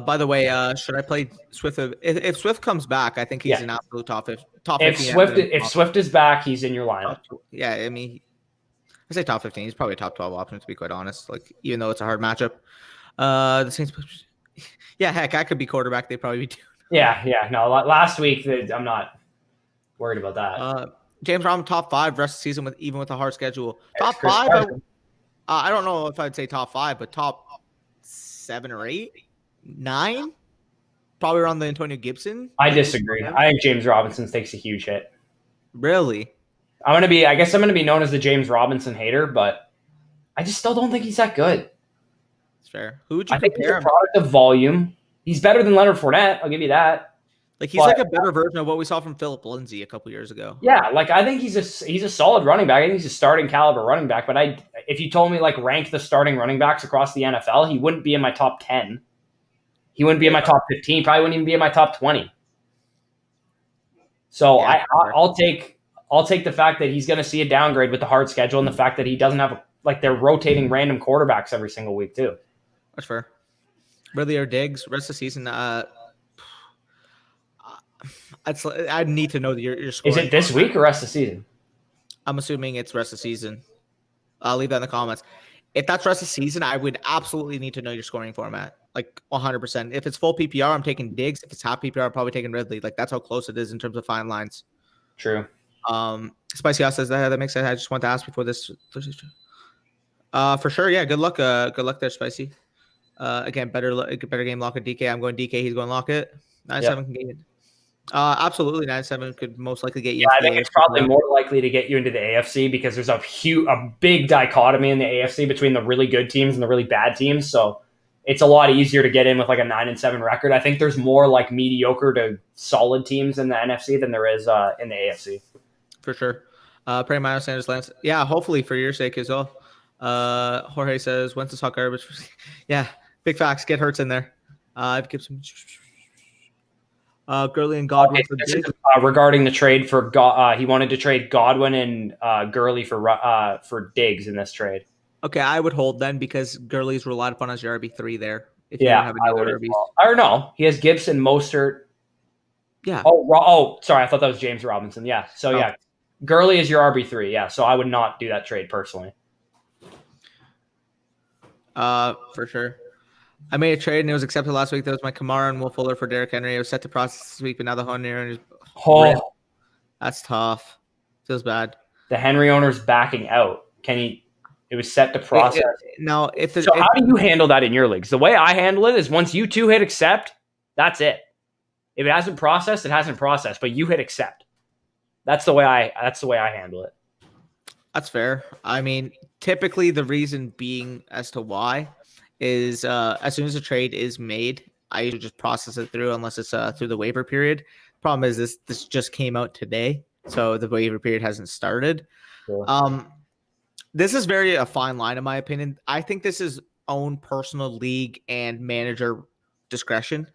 by the way, should I play Swift? If Swift comes back, I think he's an absolute top 15. If Swift is back, he's in your lineup. Yeah, I mean, I say top 15. He's probably a top 12 option, to be quite honest. Like, even though it's a hard matchup. The Saints. Yeah, heck, I could be quarterback. They'd probably be doing. Yeah. No, last week I'm not worried about that. James Robinson top 5 rest of the season even with a hard schedule. Top 5. I don't know if I'd say top 5, but top 7 or 8, 9, probably around the Antonio Gibson. I disagree. I think James Robinson takes a huge hit. Really? I guess I'm gonna be known as the James Robinson hater, but I just still don't think he's that good. It's fair. Who would you I think compare he's a product of volume. He's better than Leonard Fournette. I'll give you that. Like he's like a better version of what we saw from Philip Lindsay a couple years ago. Yeah, like I think he's a solid running back. I think he's a starting caliber running back. But if you told me like rank the starting running backs across the NFL, he wouldn't be in my top 10. He wouldn't be in my top 15. Probably wouldn't even be in my top 20. So yeah, I'll take the fact that he's going to see a downgrade with the hard schedule and the fact that he doesn't have they're rotating random quarterbacks every single week too. That's fair. Ridley or Diggs rest of the season. I need to know that you're scoring. Is it this week or rest of the season? I'm assuming it's rest of the season. I'll leave that in the comments. If that's rest of the season, I would absolutely need to know your scoring format. Like 100%. If it's full PPR, I'm taking Diggs. If it's half PPR, I'm probably taking Ridley. Like that's how close it is in terms of fine lines. True. Spicy House says that makes sense. I just want to ask before this. For sure. Yeah. Good luck. Good luck there, Spicy. Again, better game Lockett DK. I'm going DK. He's going Lockett. 9-7 can get you. Absolutely, 9-7 could most likely get you. Yeah, I think it's probably more likely to get you into the AFC because there's a big dichotomy in the AFC between the really good teams and the really bad teams. So it's a lot easier to get in with like a 9-7 record. I think there's more like mediocre to solid teams in the NFC than there is in the AFC. For sure. Pray Miles Sanders Lance. Yeah, hopefully for your sake as well. Jorge says, when's the talk garbage? Yeah, big facts. Get Hurts in there. I've Gibson. Gurley and Godwin. Okay, regarding the trade for he wanted to trade Godwin and Gurley for Diggs in this trade. Okay, I would hold then because Gurley's relied upon as your RB3 there. If you don't have any other RBs. I don't know. He has Gibson, Mostert. Yeah. Oh, sorry. I thought that was James Robinson. Yeah. So, yeah. Gurley is your RB3. Yeah. So, I would not do that trade personally. For sure. I made a trade and it was accepted last week. That was my Kamara and Will Fuller for Derrick Henry. It was set to process this week, but now the owner is that's tough. Feels bad. The Henry owner's backing out. It was set to process. How do you handle that in your leagues? The way I handle it is once you two hit accept, that's it. If it hasn't processed, it hasn't processed. But you hit accept. That's the way I handle it. That's fair. I mean, typically the reason being as to why is as soon as a trade is made, I usually just process it through unless it's through the waiver period. Problem is this just came out today, so the waiver period hasn't started. Sure. This is a fine line in my opinion. I think this is own personal league and manager discretion.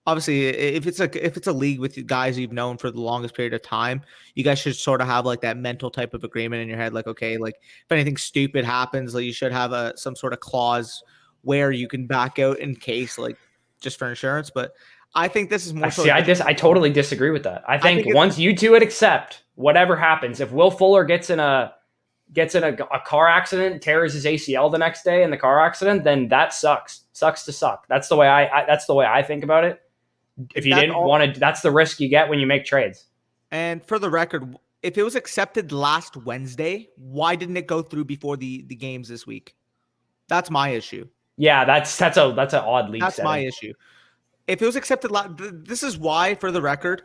Obviously, if it's a league with guys you've known for the longest period of time, you guys should sort of have like that mental type of agreement in your head. Like, okay, like if anything stupid happens, like you should have some sort of clause where you can back out in case, like just for insurance. But I think this is more. I totally disagree with that. I think once you two would accept whatever happens, if Will Fuller gets in a car accident, tears his ACL the next day in the car accident, then that sucks to suck. That's the way I think about it. If you didn't want to, that's the risk you get when you make trades. And for the record, if it was accepted last Wednesday, why didn't it go through before the games this week? That's my issue. Yeah, that's an odd league. That's my issue. If it was accepted, this is why, for the record,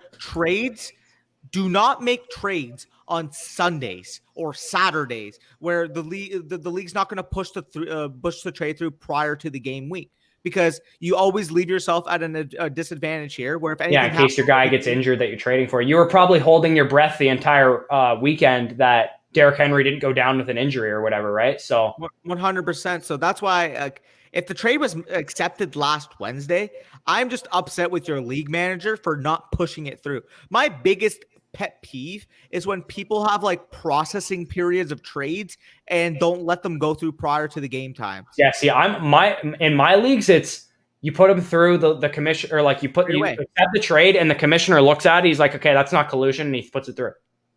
do not make trades on Sundays or Saturdays where the league's not going to push the trade through prior to the game week. Because you always leave yourself at a disadvantage here. Where if anything in case your guy gets injured that you're trading for, you were probably holding your breath the entire weekend that Derrick Henry didn't go down with an injury or whatever, right? So 100%. So that's why if the trade was accepted last Wednesday, I'm just upset with your league manager for not pushing it through. My biggest pet peeve is when people have like processing periods of trades and don't let them go through prior to the game time. Yeah, see, in my leagues, it's you put them through the commission, or like you accept the trade and the commissioner looks at it, he's like, okay, that's not collusion, and he puts it through.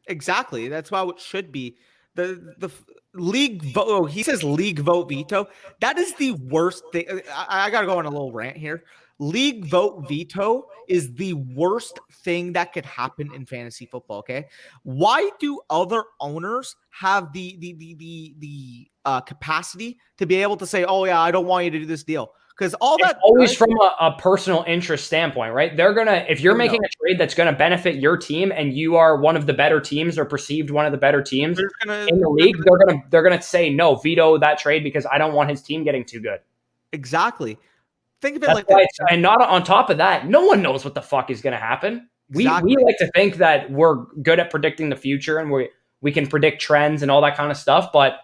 Exactly. That's how it should be. The league vote. Oh, he says league vote veto. That is the worst thing. I gotta go on a little rant here. League vote veto is the worst thing that could happen in fantasy football. Okay, why do other owners have the capacity to be able to say, "Oh yeah, I don't want you to do this deal"? Because it's always from a personal interest standpoint, right? They're gonna, if you're making a trade that's gonna benefit your team, and you are one of the better teams or perceived one of the better teams in the league, they're gonna say no, veto that trade because I don't want his team getting too good. Exactly. Think of it like that. And not on top of that, no one knows what the fuck is going to happen. Exactly. We like to think that we're good at predicting the future and we can predict trends and all that kind of stuff. But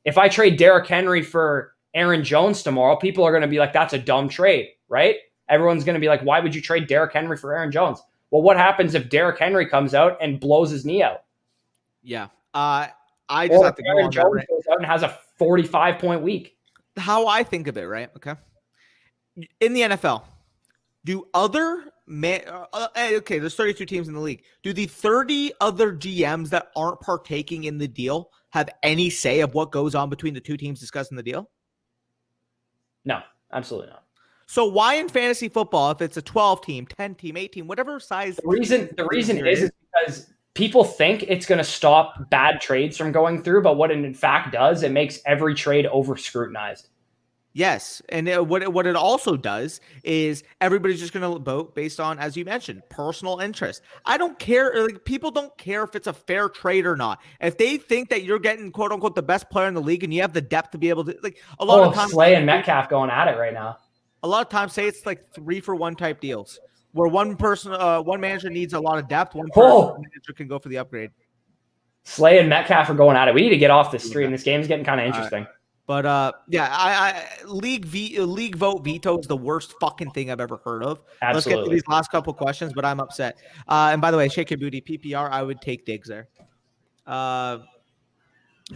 if I trade Derrick Henry for Aaron Jones tomorrow, people are going to be like, that's a dumb trade, right? Everyone's going to be like, why would you trade Derrick Henry for Aaron Jones? Well, what happens if Derrick Henry comes out and blows his knee out? Yeah. I just have to go Aaron Jones goes out and has a 45-point week. How I think of it, right? Okay. In the NFL, do there's 32 teams in the league. Do the 30 other GMs that aren't partaking in the deal have any say of what goes on between the two teams discussing the deal? No, absolutely not. So why in fantasy football, if it's a 12 team, 10 team, 18, whatever size? The reason is because people think it's going to stop bad trades from going through, but what it in fact does, it makes every trade over scrutinized. Yes, and what it also does is everybody's just going to vote based on, as you mentioned, personal interest. I don't care. Like, people don't care if it's a fair trade or not. If they think that you're getting quote unquote the best player in the league and you have the depth to be able to, like, a lot of times, Slay and Metcalf going at it right now. A lot of times, say it's like 3-for-1 type deals where one manager needs a lot of depth, one manager can go for the upgrade. Slay and Metcalf are going at it. We need to get off the stream. This game's getting kind of interesting. But I league vote veto is the worst fucking thing I've ever heard of. Absolutely. Let's get to these last couple questions, but I'm upset. And by the way, shake your booty, PPR, I would take Diggs there. But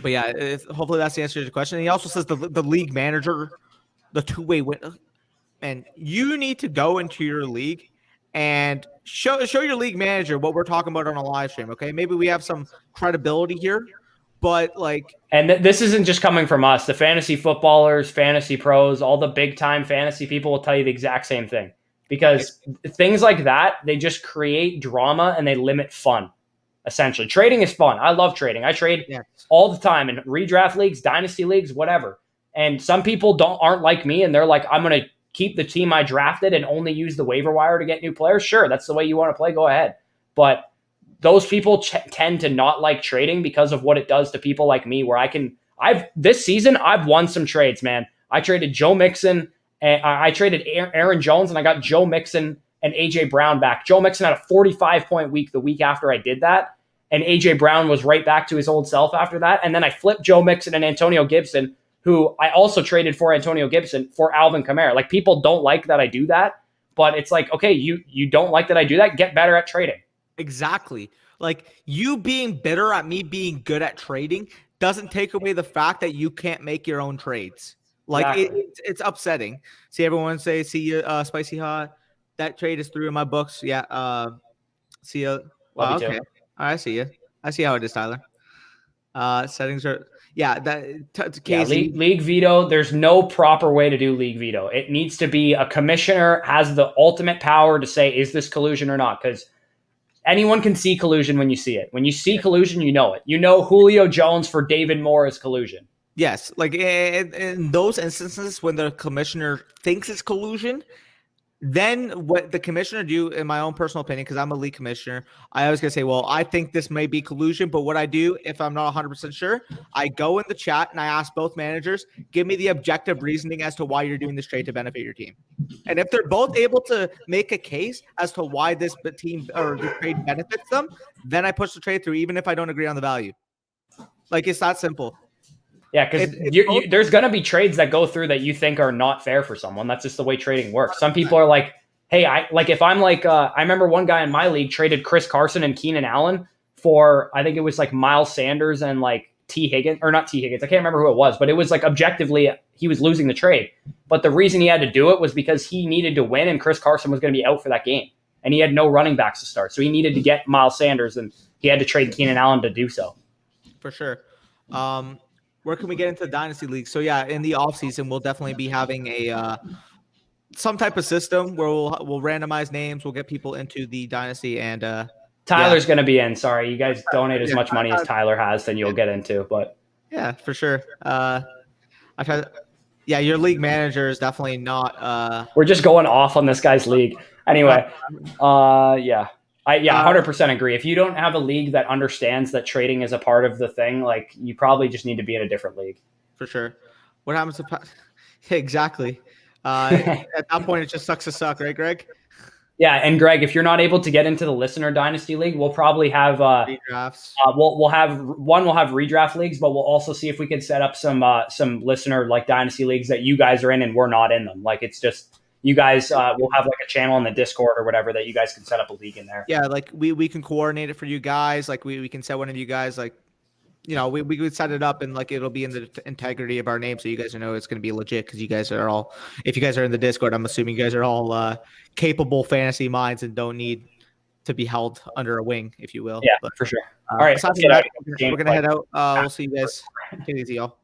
yeah, hopefully that's the answer to your question. And he also says the league manager, the two-way win. And you need to go into your league and show your league manager what we're talking about on a live stream. Okay, maybe we have some credibility here. But like, and this isn't just coming from us. The fantasy footballers, fantasy pros, all the big time fantasy people will tell you the exact same thing, because things like that, they just create drama and they limit fun. Essentially, trading is fun. I love trading. I trade all the time in redraft leagues, dynasty leagues, whatever. And some people aren't like me, and they're like, I'm going to keep the team I drafted and only use the waiver wire to get new players. Sure, that's the way you want to play. Go ahead. But those people tend to not like trading because of what it does to people like me, where this season, I've won some trades, man. I traded Joe Mixon and I traded Aaron Jones, and I got Joe Mixon and AJ Brown back. Joe Mixon had a 45-point week the week after I did that. And AJ Brown was right back to his old self after that. And then I flipped Joe Mixon and Antonio Gibson, who I also traded for Antonio Gibson, for Alvin Kamara. Like, people don't like that I do that, but it's like, okay, you don't like that I do that? Get better at trading. Exactly. Like, you being bitter at me being good at trading doesn't take away the fact that you can't make your own trades. Like, exactly. It's upsetting. See everyone say, see you, Spicy Hot. That trade is through in my books. Yeah. See you. Wow, okay. All right, I see you. I see how it is, Tyler. Settings are, league veto. There's no proper way to do league veto. It needs to be a commissioner has the ultimate power to say, is this collusion or not? Because anyone can see collusion when you see it. When you see collusion, you know it. You know Julio Jones for David Moore is collusion. Yes, like in those instances when the commissioner thinks it's collusion, then what the commissioner do, in my own personal opinion, because I'm a league commissioner, I always gonna say, well, I think this may be collusion, but what I do, if I'm not 100% sure, I go in the chat and I ask both managers, give me the objective reasoning as to why you're doing this trade to benefit your team. And if they're both able to make a case as to why this team or the trade benefits them, then I push the trade through, even if I don't agree on the value. Like, it's that simple. Yeah, because there's going to be trades that go through that you think are not fair for someone. That's just the way trading works. Some people are like, hey, I remember one guy in my league traded Chris Carson and Keenan Allen for, I think it was like Miles Sanders and like T. Higgins, or not T. Higgins. I can't remember who it was, but it was like objectively he was losing the trade. But the reason he had to do it was because he needed to win and Chris Carson was going to be out for that game. And he had no running backs to start. So he needed to get Miles Sanders and he had to trade Keenan Allen to do so. For sure. Where can we get into the dynasty league? So yeah, in the offseason, we'll definitely be having a some type of system where we'll randomize names. We'll get people into the dynasty, and Tyler's going to be in. Sorry, you guys donate as much money as Tyler has, then you'll get into. But yeah, for sure. Your league manager is definitely not. We're just going off on this guy's league. Anyway, yeah. I 100% agree. If you don't have a league that understands that trading is a part of the thing, like, you probably just need to be in a different league. For sure. What happens to exactly? At that point, it just sucks to suck, right, Greg? Yeah, and Greg, if you're not able to get into the listener dynasty league, we'll probably have redrafts. We'll have redraft leagues, but we'll also see if we can set up some listener like dynasty leagues that you guys are in and we're not in them. Like, it's just. You guys will have like a channel in the Discord or whatever that you guys can set up a league in there. Yeah, like we can coordinate it for you guys. Like we can set one of you guys, like, you know, we could set it up and like it'll be in the integrity of our name, so you guys know it's going to be legit, because you guys are all, if you guys are in the Discord, I'm assuming you guys are all capable fantasy minds and don't need to be held under a wing, if you will. Yeah, but, for sure. All right, we're gonna head out. We'll see you guys. Take it easy, y'all.